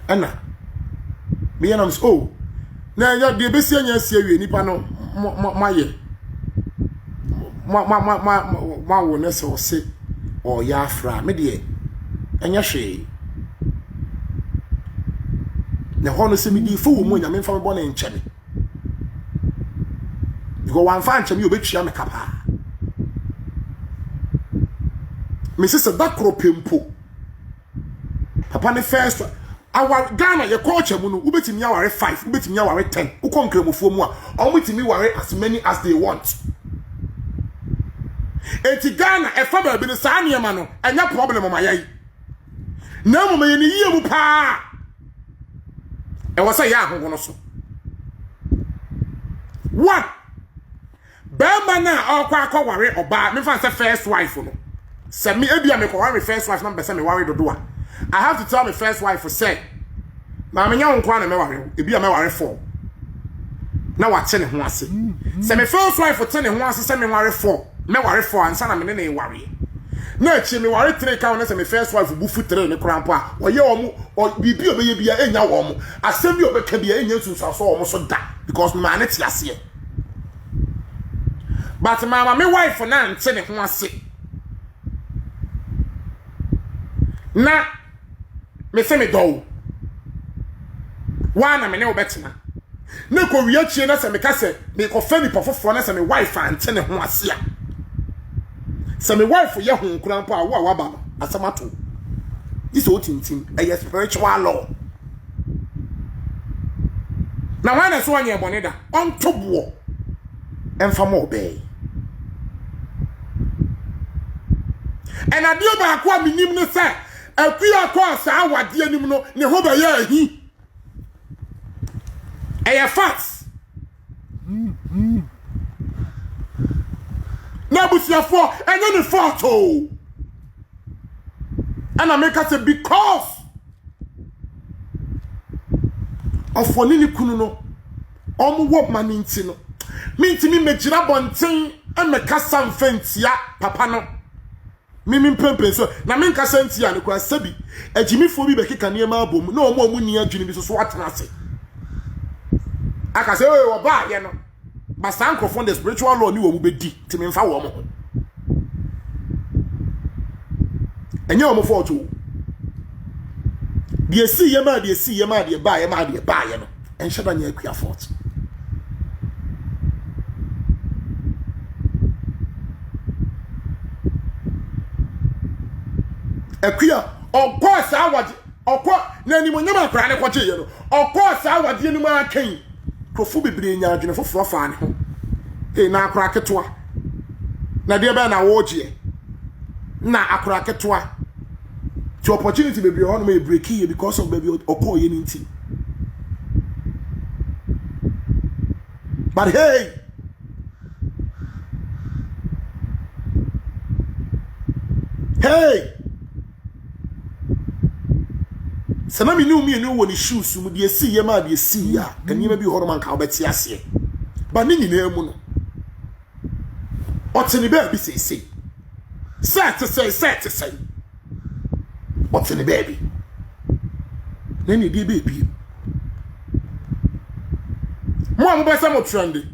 ana me yanam so na ya de be si anya si awie nipa no maye ma wo na se o se o ya afra me de anya hwe na hono se me di fo wo mo nya me fa me bo na nkyeme go wan fa nkyeme yo betwia me kapa me se da kropempo papa ne first our Ghana ye culture mu no ubetimi aware 5 ubetimi aware 10 ukonkremofo mu a omutimi ware as many as they want. Eti Ghana e fa ba bi no sa niema no enya problem ma yai na mo me ni yie mu pa e wo say ya ahongo no so what ba na akwa ware oba me fa say first wife no se me ebia me ko ware first wife na be say me ware dodo a I have to tell my first wife for say na me nya nkwa na me ware ebia me ware 4 na wa tene ho ase se me first wife for tene ho ase se me ware 4 me ware 4 ansa na me ne ware na chi me ware 3 ka na se me first wife bufu 3 ne krampo a oye omo bibi obeye bia enya wo mo asem bi obeka bia enya sunsa so omo so da because me ane ti ase but mama me wife na ntene ho ase na me se me do wana me ne obetina na ko wi achie na se me ka se me ko fa ni pofofo na se me wife antene ho ase a se me wife ye ho nkran po a wo ba no asamato this o tintim a spiritual law na wana so anya bone da on tobo emfa mo obey and adio ba akwa minim no se akuya kwa sa awade anim no ne ho ba ya ahi eye facts na busiafo enye ne photo and I make us because of onini kunu no omo wo mani nti no mi mejira bonten e meka samfentia papa no mimi pempe so na me nka santia ne kwa sabi agimifo bi bekeka ne ma abom na omo ni adwini bi so atena ase aka se we ba ye no ba sanko from the spiritual law ni wo mu bedi ti me mfa wo mo enye wo mo foto de si ye ma de ba ye no enhye da nya akua fort akua of course awade okwa na ni monyam akra ne kwache ye no of course awade ni ma akan profu bebre nya adwene foforo fa ne ho na akra ketwa na de ba na woje na akra ketwa the opportunity bebre ho no me break here because of baby okọ ye nti but hey sana mi ni wo ni shoes mu de si ye ma de si ya kanima bi horo man ka obeti ase ba ni nyina mu no otini baby say set otini baby nani di baby mo am ba samo trende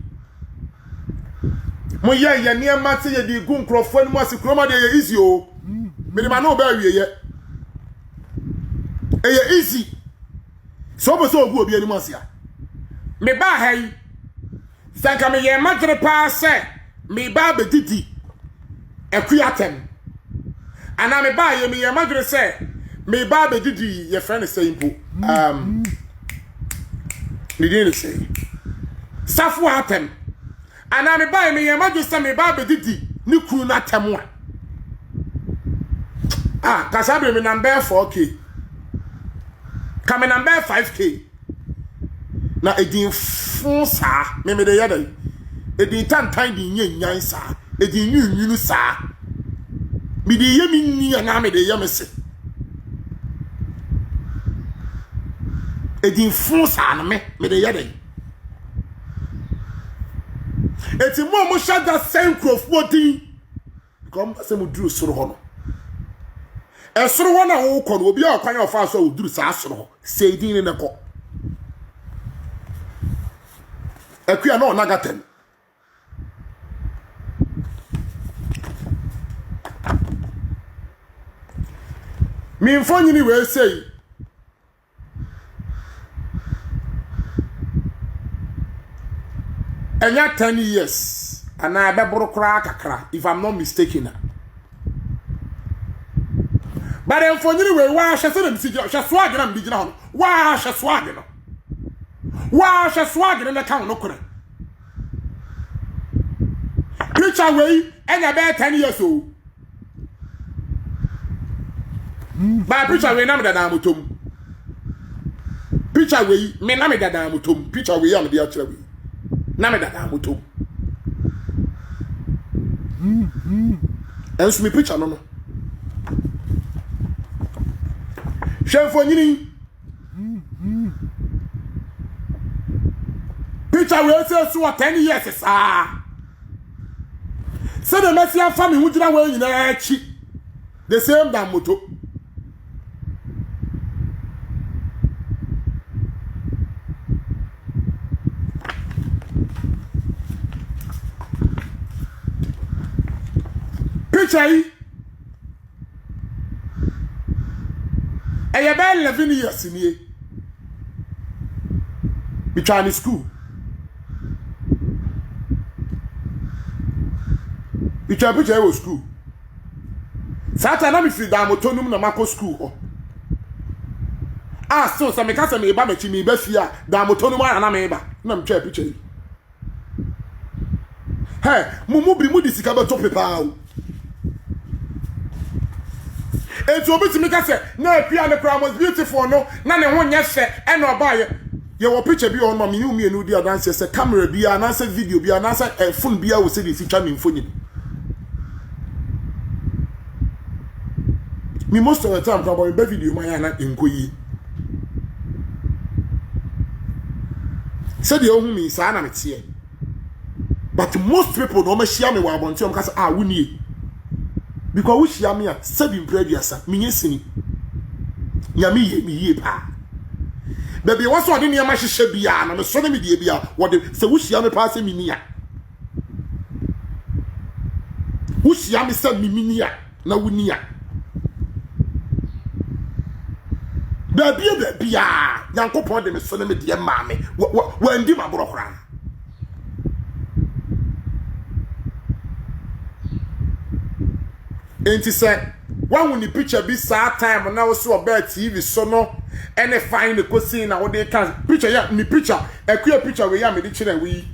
mo ye ne ma te ye di gu nkrofo ni mo asikroma de ye easy o me de ma no ba wie ye easy so bo so ogu obi ani mo asia me ba hai sanka me ye madre pa se me ba be didi ekuyatem ana me ba ye me ye madre se me ba be didi ye friend say impo me dey say safu atem ana me ba ye me ye madre se me ba be didi ni kunu na temo kasabre me number 4k kame number 5k na edin fun sa me de yada edin tantan di nyan sa edin nyunu sa me de yemi ni na me de yemese edin fun sa na me de yada eti mo shada senkrofo din kom se mo duru soro ho no esoro ho na wo ko no obi a kwan ofa so oduru sa soro ho se din ne ko Ekuya no nagatem. Me mfonyi ni we say. Enya 10 years and I be kra kakra if I'm not mistaken. But mfonyi ni we wa hye se na misi hye swag na mbi gina ho. Wa hye swag no. Wa hye swag na kan no kore. Picture way enya be 10 years o. Ba picture way na me dada motom. Picture way me na me dada motom. Picture way am dey akira way. Na me dada motom. Ensu me picture no no. Shefo nyini. Picture way say so 10 years sa. Say the Messiah family who did away in a cheap. The same damn moto. Picture a bell 11 years in here. Be Chinese school. Picture was school. Satan na me fi da motonum na mako school ho. So me kasa me ba mechi me ba fia da motonum ana me ba. Na me twa picture. Hey, mumu bi mu di sika ba to pepa o. Etu obi ti me kasa na apia ne kra was beautiful no na ne ho nya hye e na oba ye wo picture bi on ma me hu me enu di dance se camera bi na se video bi na se phone bi wo se di fi twa me mfonyi. Me most of the time come about video my na enkoyi. Said you me sa na metie. But most people no me share me wa abonti am kasa wuni. Because we share me a 7 previous me yesini. Nyame ye me ye pa. Baby what's what in your ma hye bia na me so na me die bia what say we share me pass me ni a. We share me say me ni a na wuni a. Baby, Yankopon de me so na me de ma me. Wandi ma bro kra. Enti say, one when the picture be sad time na wo so about TV so no ene fine the question na wo dey can picture ya ni picture ekua picture we ya me dey chire we.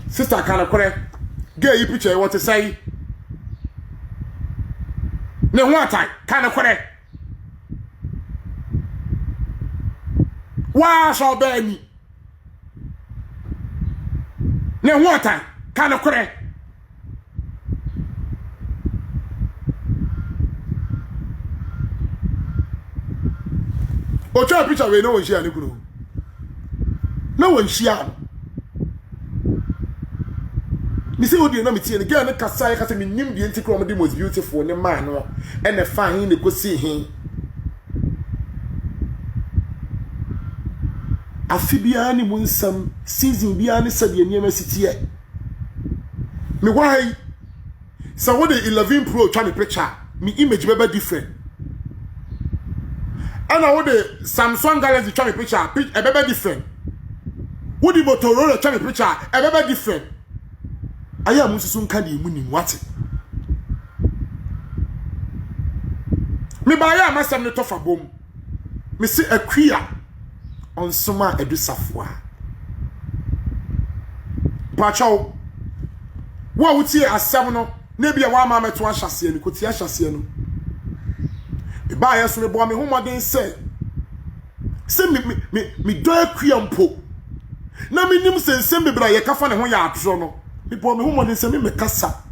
Sister kana kore. Get you picture what to say. Ne ho atai kana kore. Wa so ba ni ne water kana kore o cha picture we no won share ni kunu no won share mi se odi na mi tie ni girl ne kasa mi nim die ntikro mo the most beautiful ne man no and the fine ne ko see hin afibia ni munsam season bia ni sade niam asitie me why so what the 11 Pro try me picture me image be different and what the Samsung Galaxy try me picture e be different Woody Motorola tell me picture e be different aya mu susu nka de mu ni wate me ba ya masam ne tofa bom me se akua onsoma edusafoa pacho wo wuti asem no na bia wa ma meto ahyase ni koti ahyase no e ba ya so me bo me homoden se me do akua mpo na me nim sensem bebra ye kafa ne ho ya atro no me bo me homoden se me kasa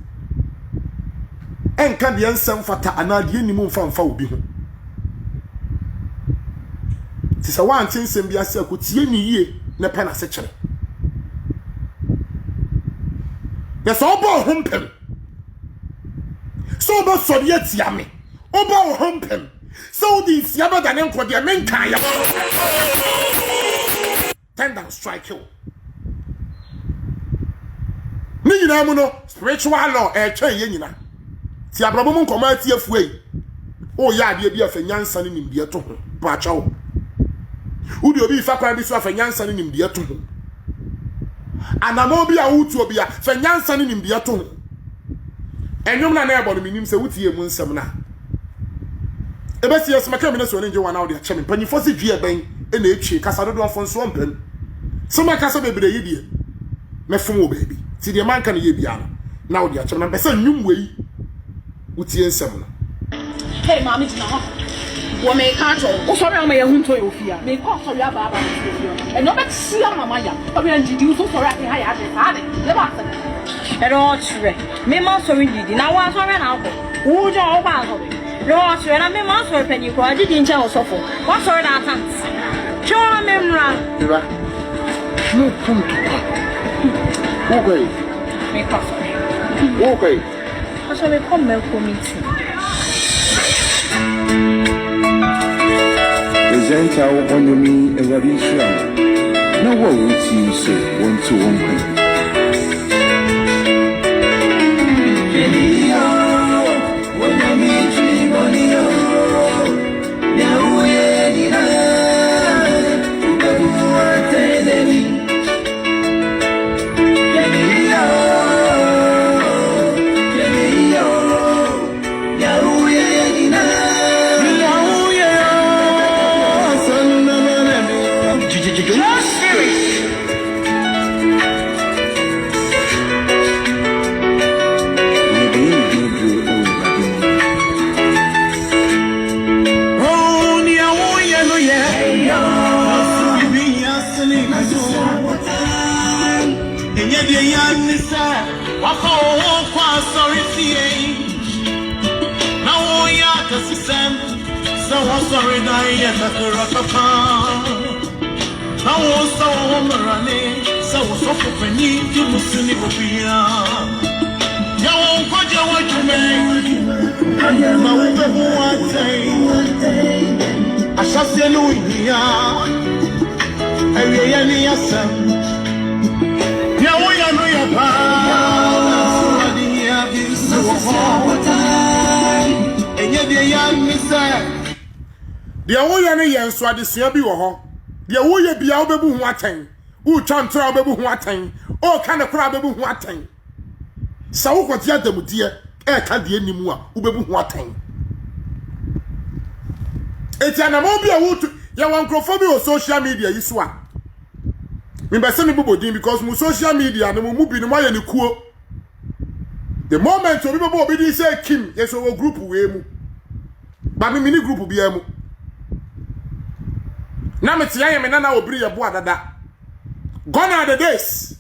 enka de ensem fata anade nim mfa obi ho ti sa wan tinsem bia se akotie ni yie na pe na se kire ya so bo hompem so bo so de atia me obo hompem so di sia ba da ne nko de menka ya tender strike you ni nyina mu no spiritual law e twa ye nyina ti abrabo mu nkoma ati afuei o ya ade bi afanyansa ne nimde to ho ba chawo udi obi fa kwan bi so afanyansa ne nimde to ho anamo bi a wutu obi a fanyansa ne nimde to ho enwom na na ebo no minim se wutie mu nsem na ebesi yes maka me na so ne nje wana odi a cheme panyifo se dwie ben e na etwie kasa dodo afo nso mpem so maka so bebre yedie mefom wo baby ti de manka ne ye bia na odi a cheme na pese nwum wei wutie nsem na hey mama tina ho wo me ka to o so re ma ye hunto ye ofia me ko so ya ba ofia e no be sia mama ya o be ndidi so so re ha ya de sa de le ba sa Pero chre me ma so ndidi na wa so re na ko wo jo o ba so Ro chre na me ma so pani ko adidi ncha osofo wa so re na tant cho me mra Ira no come okay me ko so okay so me come me committee Presenta o bonyomi evarisha na wo wuti so won to won kwan Sorry, die at the Rakapa. I was so running, so for me to Musuni Bopia. Young Koja, what you make? I one day. I shall say Louis. I really am. Yawa, your power. And yet, the young Mr. de woye ne ye nso adesua bi wo ho de woye bia wo bebu ho aten wo twantra wo bebu ho aten o ka ne kura bebu ho aten sa wo kwoti adamude e ka de animu a wo bebu ho aten etiana mo bia wo ye wan krofo bi o social media yi so a me be se me bobodin because mu social media no mu bi no maye ne kuo the moment obi bebo obi di say Kim yes wo group we mu ba me mini group bia mu na metia ye me na obiri ye bo adada gone are the days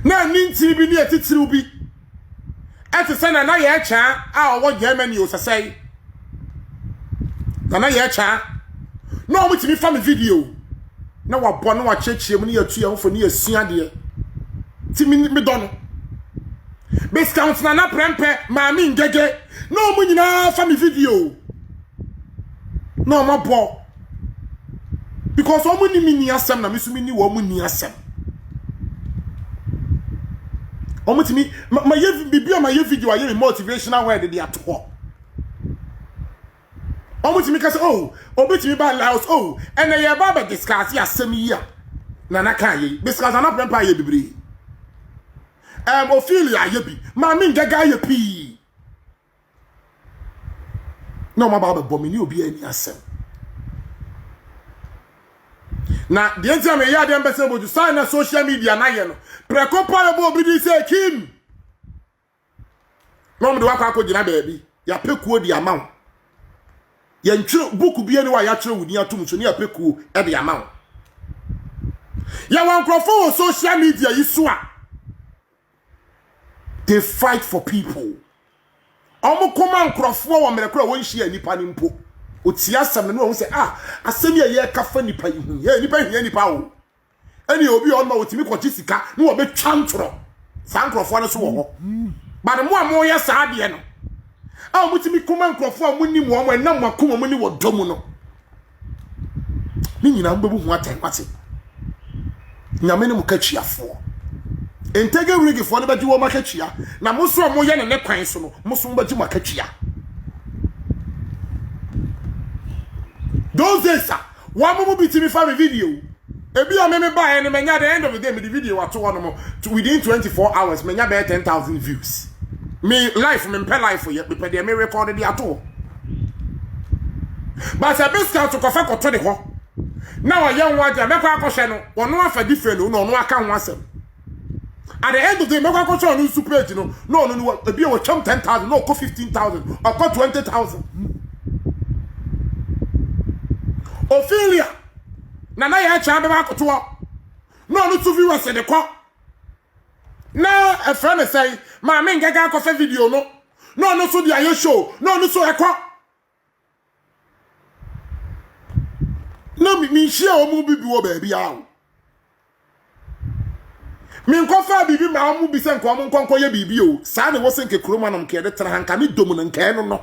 na ninti bi ni etitiri bi etese na ye cha a owo Germany o sesei na ye cha no mo timi fa me video na wa bo na wa chechie mu ni yatu ye ho fo ni asua de ti mi dono discount na prempe ma mi ngege no mo nyina fa me video no mo bo because omu ni mini asem na misumi ni wo mu ni asem omu timi ma ye bibia ma ye video aye motivational word dey ato omu timi ka say oh obetimi ba laos oh ene ye ba discuss asem yi a na na kan ye because na prempa ye bibiri Ophelia ye bi ma me ngaga ye pi no ma ba bo me ni obi ani asem na the enti me ya dem pese boju sign na social media na ye no preko pa bo obi di say Kim no me do akwa akogina baabi ya pekuo di amaw ya ntwe buku bi ani wa ya kire wudi atum so ne ya pekuo e di amaw ya wan crofo social media yisua they fight for people omo koma crofo wo merekura won hia nipa ni mpo otia asem no wo say asem ye kafa nipa yi hu ye nipa wo ani obi on ma otimi kwachi sika no wo betwa ntoro san crofo no so wo ho ba de mo amo ye sa de no mutimi koma crofo amuni mo mo na makoma mo ni wo domu no ni nyina mbebu hu atankwate nyame ne mukachiafo entege wrigi fo ne baji wo makachia na muso mo ye ne kwan so no muso baji makachia those days wa mo bitimi fa me video ebi o me buy ne menya the end of the day me the video ato one mo within 24 hours menya be 10,000 views me life me pe life ye me pe de me record the ato but a biscuit to kofa koto de ho na wa yan wa ja mekwa akoshe no wono afa different no no aka ho asem at the end of the day mekwa akoshe on su page no ebi o chom 10,000 no ko 15,000 or ko 20,000 Ophelia na ya cha be ba koto no tu viewers de ko na a friend say ma me ngaga akofa video no so dia yo show no so ekọ no mi share o mu bibi wo ba bia o mi nkofa bibi ma o mu bi se nko mo nkonko ye bibi o sa ne wo se nke kroma no nke de tra hanka mi domu no nke no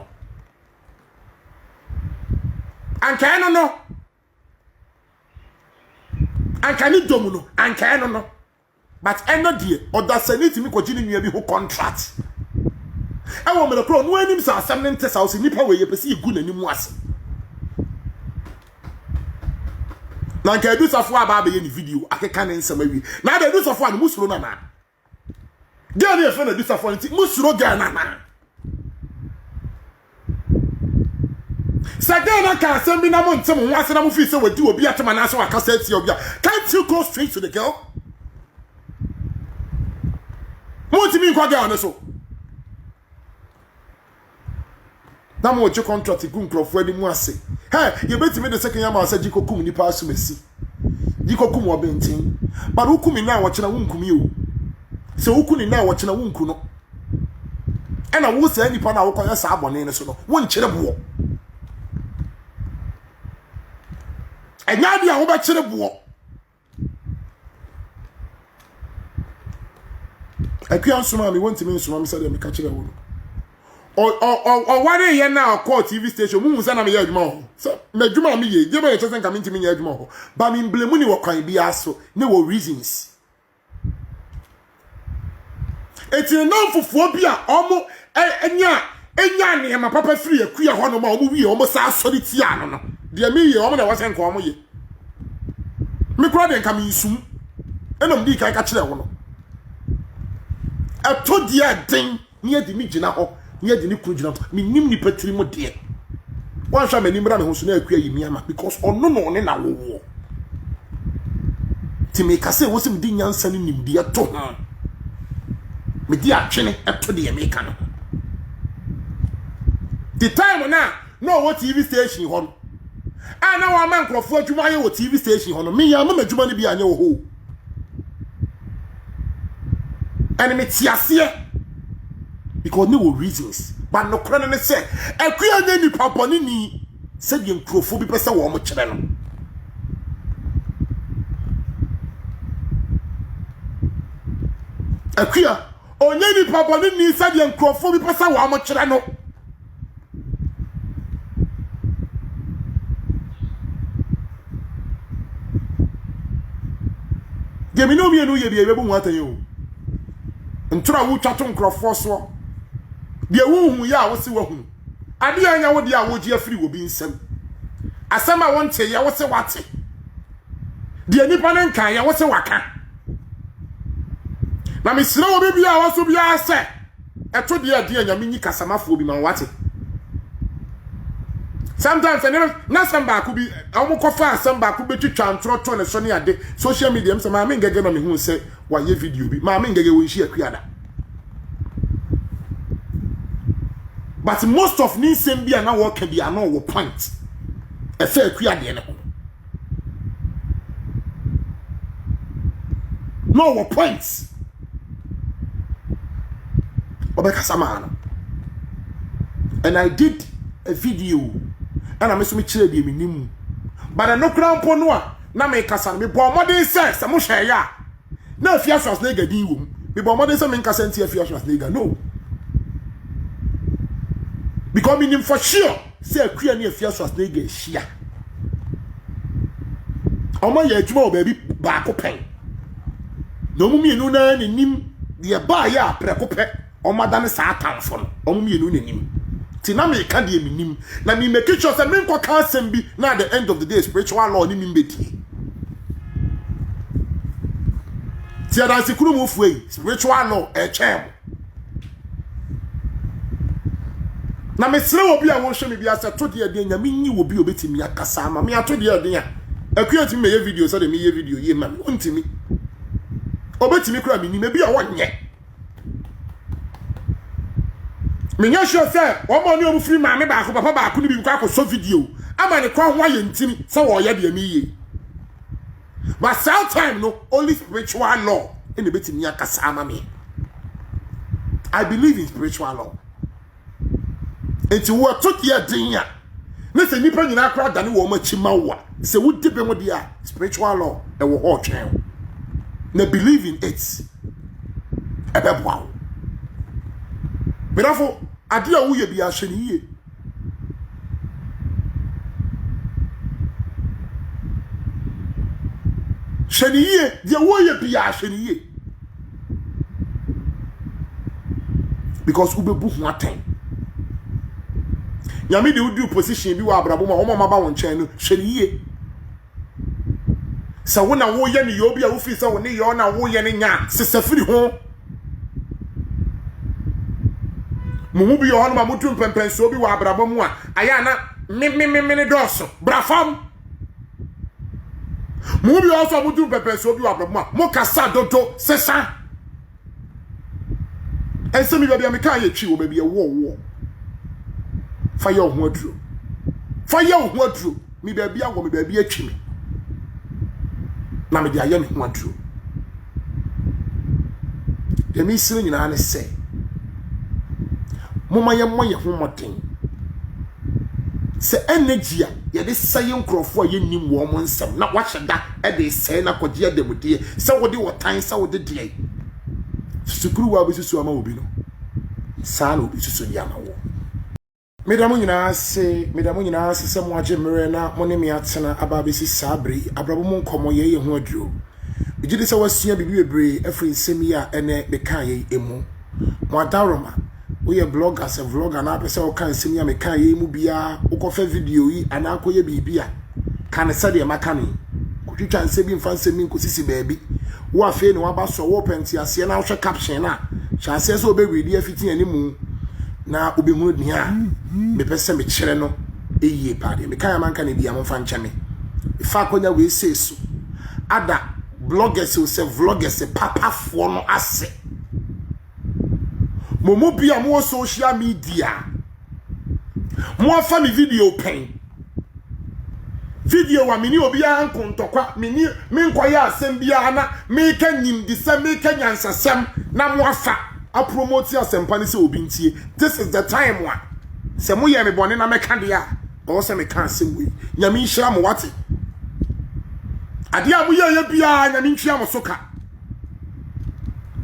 anka no anka ni domu no anka no but eno die odasaniti mi kwogini nua bi ho contract e wo me kro no anim sa asem ne ntesa o se nipa we ye pese igu nanimu ase na ka edu safo aba be ye ni video akeka ne nsema wi na da edu safo an musuro na na de ne fe na edu safo nti musuro ga na na Sade na ka asem bi na mo ntem ho ase na mo fi se wadi obi atema na so akasa ati obi can't you go straight to the girl Multi kwa ga on so na mo che contract gu nkrofo ani mu ase ye betimi de second yama asa jikokum ni pa asumesi jikokum obentin but ukumi na wo chena wunkumi o se ukuni na wo chena wunku no ena wo se ani pa na wo kwa sa abone ne so no wo nkyere bo enya dia wo ba kyere bo akua nsoma me wonti me nsoma me say dem ka kyere wo o ware ye na court TV station mu musa na me ye adwuma ho so me adwuma me ye je be chese nka me ntimi ye adwuma ho ba me mblemu ni wo kwan bi aso ne wo reasons eti na fufuo bi a omo enya ne ma papa free akua ho no ma omo wi omo sa asori ti ano no de me ye omo na wase nka omo ye me kro de nka me nsum enom di kai ka kyere wo no ato dia den ne di mi gina ho ne di ni kru gina mi nim ni patiri mo de wan sha mani mra me ho so na akua yi miama because ono no ne na wo ti me ka se wo sim di nyansa ni nim di ato me di atwene ato de me ka no the time na no what TV station ho na wa man krofo adwuma ye wo TV station ho no me ya mama adwuma ne bi anya wo ho and me tiase because no reasons but no kran ne say akua nya ni paponi ni se de nkrofo bi pese wo mo kire no akua onya ni paponi ni se de nkrofo bi pese wo mo kire no gemino mi enu ye bi ebebu nwata ye o ntura wu twato nkrofo so de wu ya wo se wahu ade anya wo de a wo ji afiri wo bi nsam asama wonte ye wo se wate de nipa ne nkan ya wo se waka na me sire wo bia wo so bia se eto de ade anya menyi kasamafo bi ma wate sometimes na samba ku bi awu kofa samba ku betwitwa ntroto ne so ne ade social media mse ma me ngege no me hu se wa ye video bi ma me ngege wo nshi akuada but most of ni sem bia na wo ka bia na wo point e fa akuade ne ho no wo points obeka samana and I did a video and I'm me chire de minim but no crown po no a na me kasa me bo modern sex mo hwe ya na afia so na gadi wo me bo modern sex me kasa nti afia so na gadi no because minim for sure say akua na afia so na gadi hia omo ya adwuma o baby ba ko pen no mu mienu na ni nim de ba ya preko pe o madane sa atanfo no o mu mienu na nim ti na me ka de minim na me make sure say me nko ka asem bi na at the end of the day spiritual law ni mi mbeti ti ada se kunu mu fuei spiritual law e chem na me sere obi a wo hwe me bi ase to de ade nya me nyi obi obetimi akasa ama me ato de ade nya akua ti me ye video so de me ye video ye ma me untimi obetimi kura me ni me bi a wonye me nya sure say wo mo ni omu free ma me ba ko papa ba ko ni bi kwa ko so video ama ne kwa ho aye ntimi so wo ye de me ye but sometimes no only spiritual law in the betimi akasa ama me I believe in spiritual law enti wo to de den ya na se nipa nyina akra dane wo ma chima wo se wo dibe mo dia spiritual law e wo ho twen na believe in it ebeboa mirafo ade a wo ye bia hwe ni ye sheniye de wo ye bia hwe ni ye because ubebu ho aten nyame de wudi position bi wa abrabo ma wo ma ba won chen no hwe ni ye sa wo na wo ye ni yo bia wo fi sa wo ni yo na wo ye ni nya sesafiri ho mu bi yo hanu ma mutu mpempenso bi wa abrabo mu a aya na me doso brafam mu bi also mutu mpempenso bi wa abrabo mu a mo kasa dodo sesa ense mi bia me kan ye twi wo bia wo fire ho aduro mi bia wo mi bia atwi me na me dia ye me ho aduro de mi sire nyina ne se moma ye moye ho moten se energy a ye de saye nkrofo a ye nim wo mo nsem na waheda e de se na kogye adamudie se wo de wotan se wo de de sukuru wa besusu ama obi no sa na obi susu ya ma wo medamu nyina se se mo agye mere na mo ne me atena aba besi sabre abrabo mo nkomo ye ho aduro bigide se wasua bibi bebre afri nsemi a ene beka ye emu mo adaroma we blog as a vlogger na pese o kan nsemi a meka ye mu bia ukofa video yi ana akoye bibia kan se de maka ni kutwitwa nsemi mfa nsemi nkosisi baabi wo afi ne waba so wo penti ase na wo caption na chance so obewidi afiti animu na obehunu dia me pese me kire no eye pade me kan manka ne dia mo fa nchame ifa konya we sesu ada bloggers o se vloggers papa fo no ase momo bia mo social media mo afa mi video pen video wa mini obi an kontokwa mini me nkoya asem bia na me kanyim di se me kanyansasem na mo afa a promote asempa ni se obi ntie this is the time wa se mo ye me bone na me ka dia o se me kan asem we nyame nhira mo wate ade a mo ye bia nyame ntwia mo soka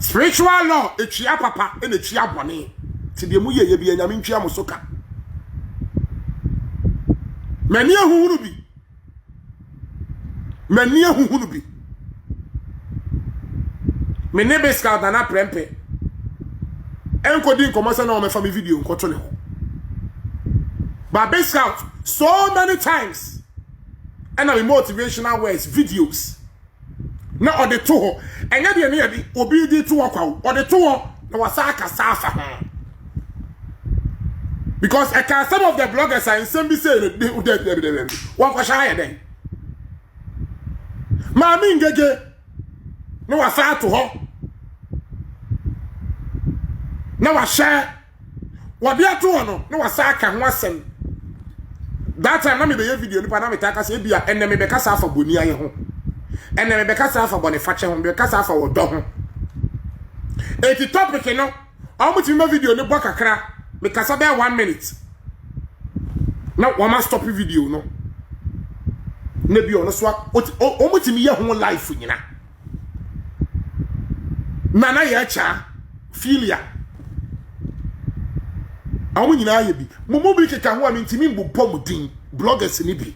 spiritual law etwia papa ene twia bone ti de mo ye bia nyame ntwia mo soka mani ehunu bi me ne beska da na prempe enkodi nkomasa na o me fa me video nkoto ne ho but beska so many times and a motivational words videos na ode to ho enya de ne yede obi di to ho kwa ode to ho na wasa ka safa ho because some of the bloggers are in some be say one kwa sha then Mami ngege no wasa to ho na wa share wode ato ho no wasa ka ho asem that time na me be video ni pa na me taka se bia enne me be kasa afa boni aye ho enne me be kasa afa boni fache ho be kasa afa wodo ho eti topic no amuti me video ni bo kakra me kasa be 1 minute na wa ma stop video no na bi ono so omuti me ye ho life nyina na ye cha filia awu nyina ye bi momo bi keka ho amintimi mbopɔ mudin bloggers ni bi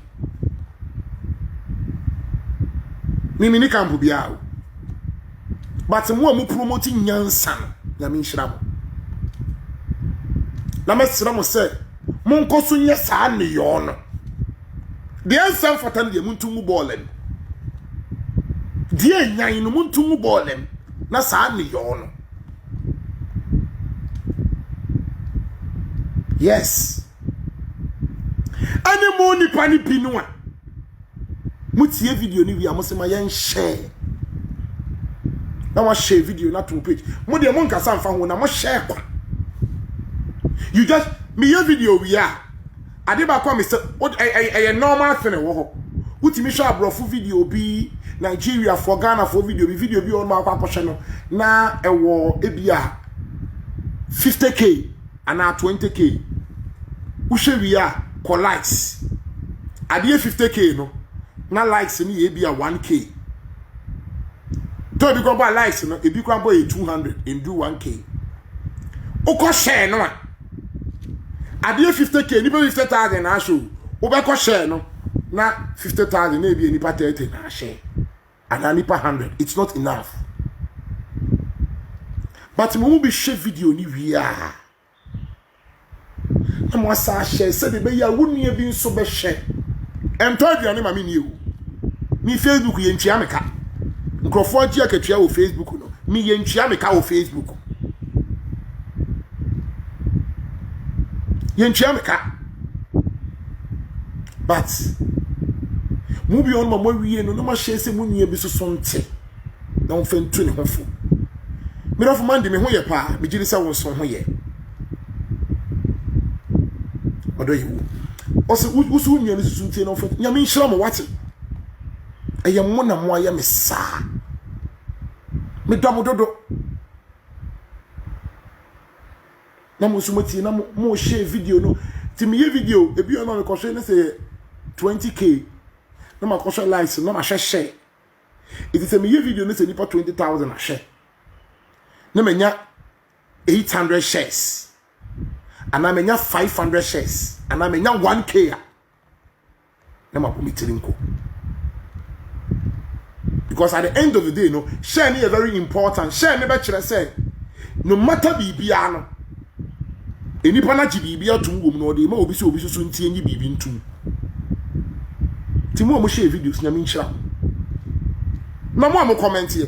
mimi ni kampo bia o but mo amu promote nyansa ya mi nhira mo na mesira mo se mo nkoso nye saa ne yo no de ansam fatan de muntu mu bolem de nyan no muntu mu bolem na saa ne yo no yes ani mo ni pani binu a mutie video ni wi amosema yen share na wa share video na to page mo de mo nkasa mfa ho na mo share kwa you just me your video we are ade ba kwa me say a normal thing wo ho utimi show abrofu video bi Nigeria for Ghana for video bi on ma kwa kwhwe no na ewo ebia 50k and 20k ushe we are ko likes ade 50k no na likes ni e bia 1k to bi ko ba likes no e bi kwa boy 200 and do 1k uko share no ade 50k ni be 50,000 na show u be ko share no na 50,000 na e bi ni pa 30 na share and ani pa 100 it's not enough but mo be share video ni we are na mo asa share se de be ya wonu bi nso be share em to aduane ma me ni ewu mi Facebook ye ntwia meka nkrofo agi akatua wo Facebook no mi ye ntwia meka wo Facebook ye ntwia meka but mu bi on ma mo wie no ma share se mu nua bi so nte na on fa ntu ne hofo mi do fo mande me ho ye pa mi giri se wo so ho ye odo yiwo osi usu nua ni susu nte na on fa nya mi nhira mo wate eye mo na mo aye me sa me do dodo na mo sumati na mo share video no ti me ye video e bi on me ko share na say 20k na ma ko share likes na ma share it is a me ye video na say nipa 20,000 a share na menya 800 shares ana menya 500 shares ana menya 1k na ma promitiri nko because at the end of the day no share is very important share me be kire say no matter bibia no enipa na ji bibia tum wom no de ma obi so ntie nyi bibi ntum ti mo share videos na me nchira na mo comment here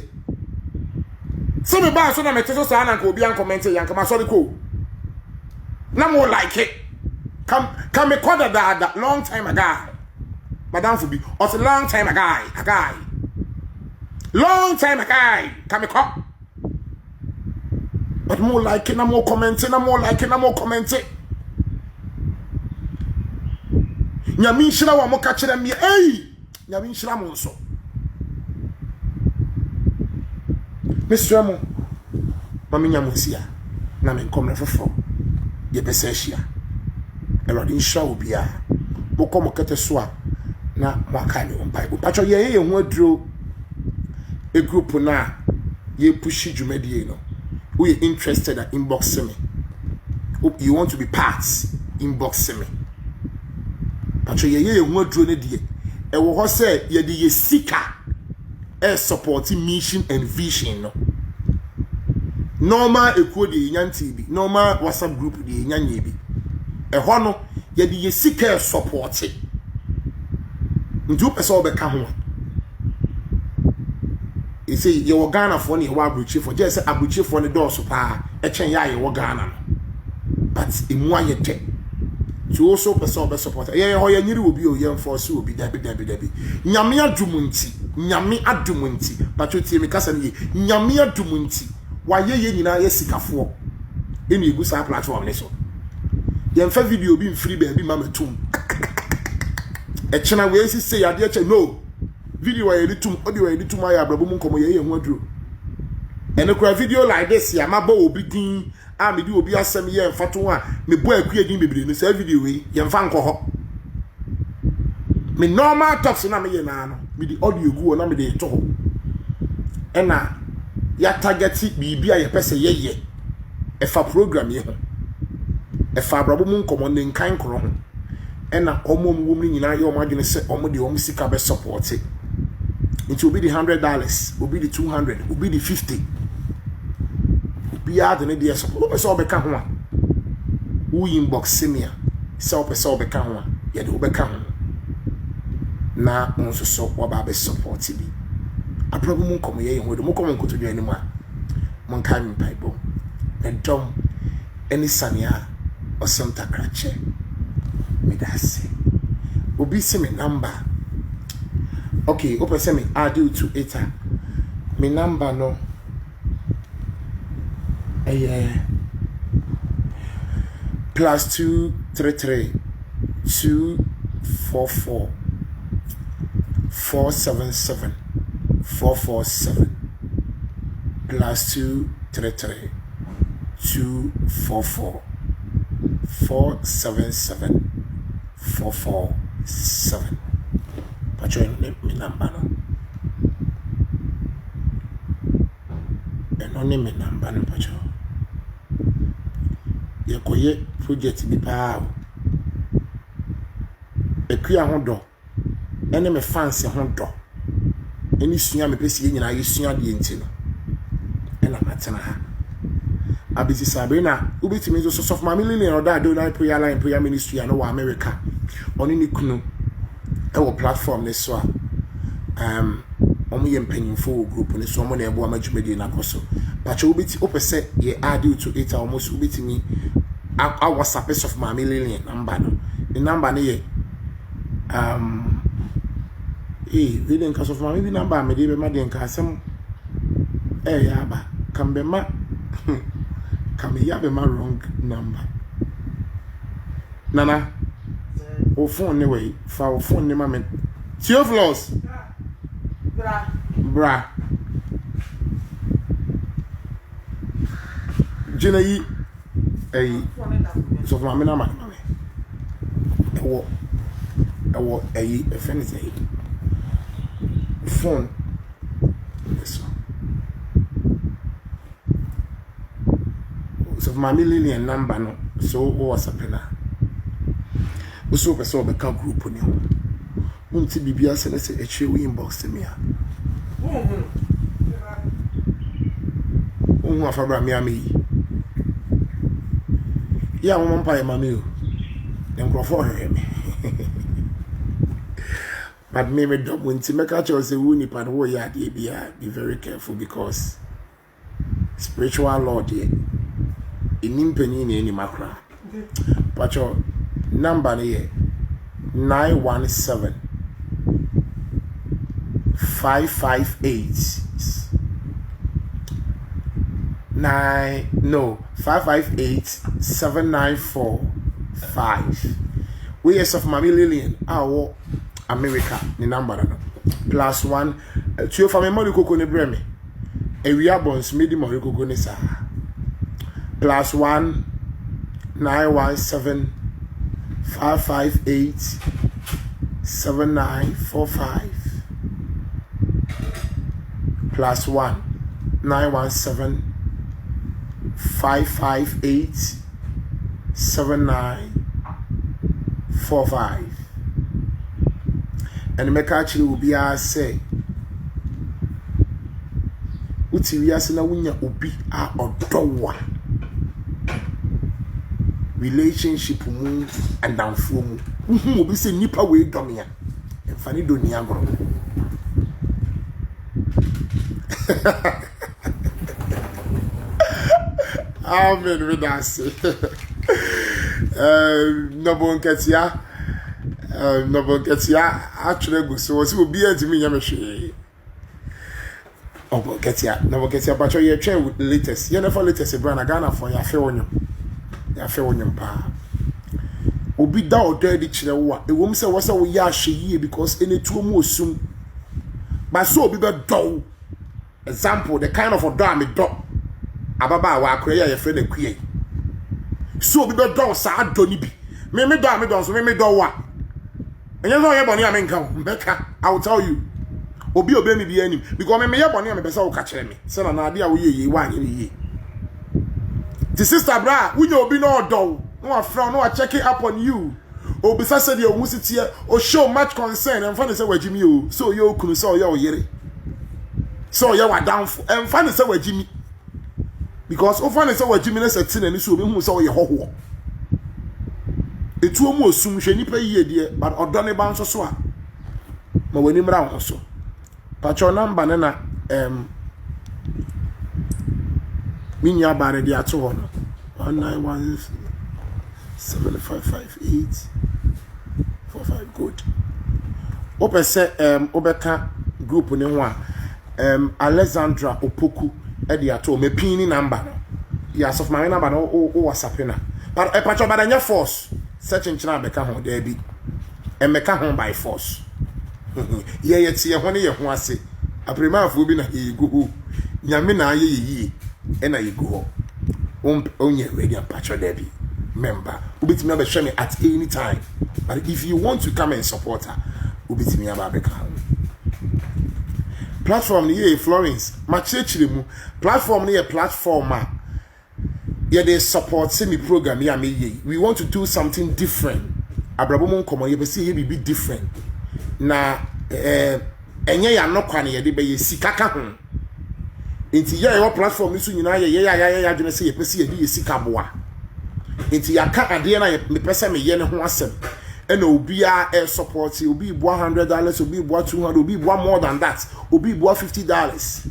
so me ba so na me teso sa na nka obi an comment here nka ma sorry ko na mo like it come me call that long time ago madam for be or long time ago long time ago come call but more like it na more commenting na more like it na more commenting nyami nshira wa mo ka kire me nyami nshira mo nso Mr. Mo mami nyamusia na me nkomre fofo ye pese hia erodi nsha obia bo komo kete so a na mo aka ni on bible pacho ye hu aduro a group na ye push dwumadie no we interested in inbox me you want to be part inbox me pacho ye hu aduro ne die e wo ho se ye de ye sika supporting mission and vision no normal ekuo de nyanti bi normal WhatsApp group de nyanye bi ho no ye de ye sika support ndu pese obeka ho say you Ghana for ne wa abrochi for just say abrochi for ne door so pa e chen ya ye Ghana but emu ayete to also person be support ye ho ye nyiri obi o ye enforce obi dabi nyame adumunti but you tie me kasa ne nyame adumunti wa ye nyina ye sikafo eni egu sa platform ne so ye mfa video bi mfiri ba bi mamatum e chena we si say ade che no video wa ye tum odi wa ye tum ayi abrabo mu nkomo ye hu aduro ene kura video like this ya maba obi din a me di obi asem ye mfato a me bo akua din bebere no say video we ye mfa nko ho me normal talks na me ye na no me di audio gu na me de to ho ena ya target bibi a ye pese ye e fa program ye ho e fa abrabo mu nkomo ne nkan kro ho ena omom wom ni nyina ye o madwene se omo de sika be support it. It will be the $100, will be the $200, will be the $50. Be out in the support. So be can one. Who inbox semia? So be can one. Yeah, do be can. Na onso so wa be support bi. Aprobo mun komo ye ho do mun komo nkoto dwan mu a. Mon kan mpaibo. Edom any sania or some takrache. Me da say. Obi se me number. Okay, open send me add you to it. My number no. +233 244 477 447 +233 244 477 447. Pacho me number no. Eno ne me number no pacho. Ye koye project bi pa. Ekua ho do. Ene me fans ho do. Eni sua me pesi ye nyina ye sua de enti no. Ena matena ha. Abisi Sabrina, ubitimi so soft my million or that do na prayer line prayer ministry no wa America. Oni ni kunu our platform this so omo ye mpanyimfo group ne so omo na ebo amajumedi na koso but you bit opese ye add you to it almost ubitimi our WhatsApp of my million number no the number ne ye we den kaso of my million number me dey be ma den ka asem ya ba kan be ma kan me ya be ma wrong number nana o phone ne way fa o phone ne mamen Theophilus bra jina yi so for me na ma ewo friend say phone this one so my million number no so WhatsApp na so person be ka group ni ho unti bibia se na se eche we inbox me a afabra me ami ya mo mpa e mami o dem crofo he me but me dog unti make a choose we ni pa wo ya de bia be very careful because spiritual lord here inimpani na eni makra pacho number here 917 558 794 we yes of Mami Lillian our America the number no +1 two for me mori koko ne breme ewia bons medi mori koko ne sa +1 917 558 7945 +1 917 558 7945 and make actually will be say uti wiase na wunya obi a odowa relationship mu and amfo mu obi say nipa we dom ya emfani do ni agoro Amen with us. No one gets ya. No one gets ya. Actually, go so will be at me. Yamishi. Oh, get ya. No one gets ya. But you're trained with the latest. You never latest a brand. I got for your fair on you. Your fair on your pa. Obi da odedi chire wo e wom se wo se wo ya hye because any two mo sum but so obi be do example the kind of odo am do ababa wa akure ya friend akue so obi be do sa do ni bi me do am do so me do wa enye so ye boni am nka mbeka I will tell you obi me bi anim because me ye boni am be se wo ka kire me se na ade a wo ye wa ye the sister bra wo ye obi no do no a frown, no a check it up on you. Oh, besides said you must sit here or show much concern and find say where Jimmy you. So you could saw your yere. So you are down for and find say where Jimmy. Because often say where Jimmy is at sin and this will be who saw your whole. It will most soon she pay ye dear, but or done a bounce or so. But when him round also. Patch your number nana Minya Barry the at 191 7558 45 good. Ope se obeka group ne ho a Alexandra Opoku e de ato me pin number no. Ya sof my number no o WhatsApp na. But e patcho badanya force searching china beka ho there bi. E meka ho by force. Ye tie ho ne ye ho ase. Aprema afo bi na ye go. Nyame na ye yi e na ye go. Onye ready and patcho there bi. Member, ubiti me share me at any time. But if you want to come and support her, ubiti me ababeka. Platform ni Florence, ma chechire mu. Platform ni platform ma. Yeah, they support me program ya me. We want to do something different. Abrabomo nkomo ye be see ye be different. Na enye ya no kwane ye de be ye sika ka ho. Enti ye your platform ni so nyina ye ya dwene se ye pese ye sika boa. Inti yaka ade na me pese me ye ne ho asem ena obi a support obi bo $100 obi bo 200 obi bo more than that obi bo $50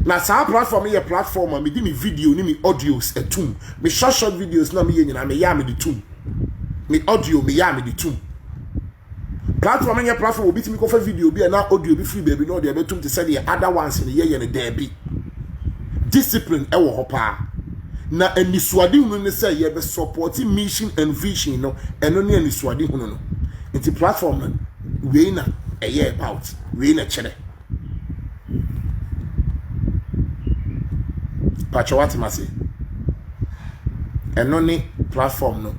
na sa platform ye platform me di me video ni me audios etum me short videos na me ye nyina me ya me di tum me audio me ya me di tum platform ye platform obi ti me ko fa video bi na audio bi free baby no de be tum te say the other ones ni ye ne there bi discipline e wo ho pa na anisuade hunu ne say ye be supporting mission and vision no eno ne anisuade hunu no nti platform no we na eye about we na chere pachawati mase eno ne platform no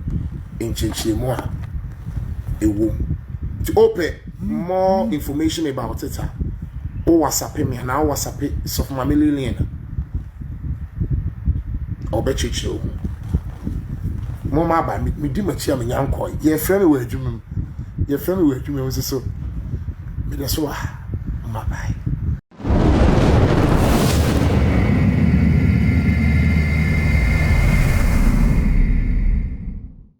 enchenchemu a ewo to open more information about it o WhatsApp me na WhatsApp of my million obechicho mama ba me di machi am nyanko ye frame we adwumem ye frame we adwumem so me de so ma bye.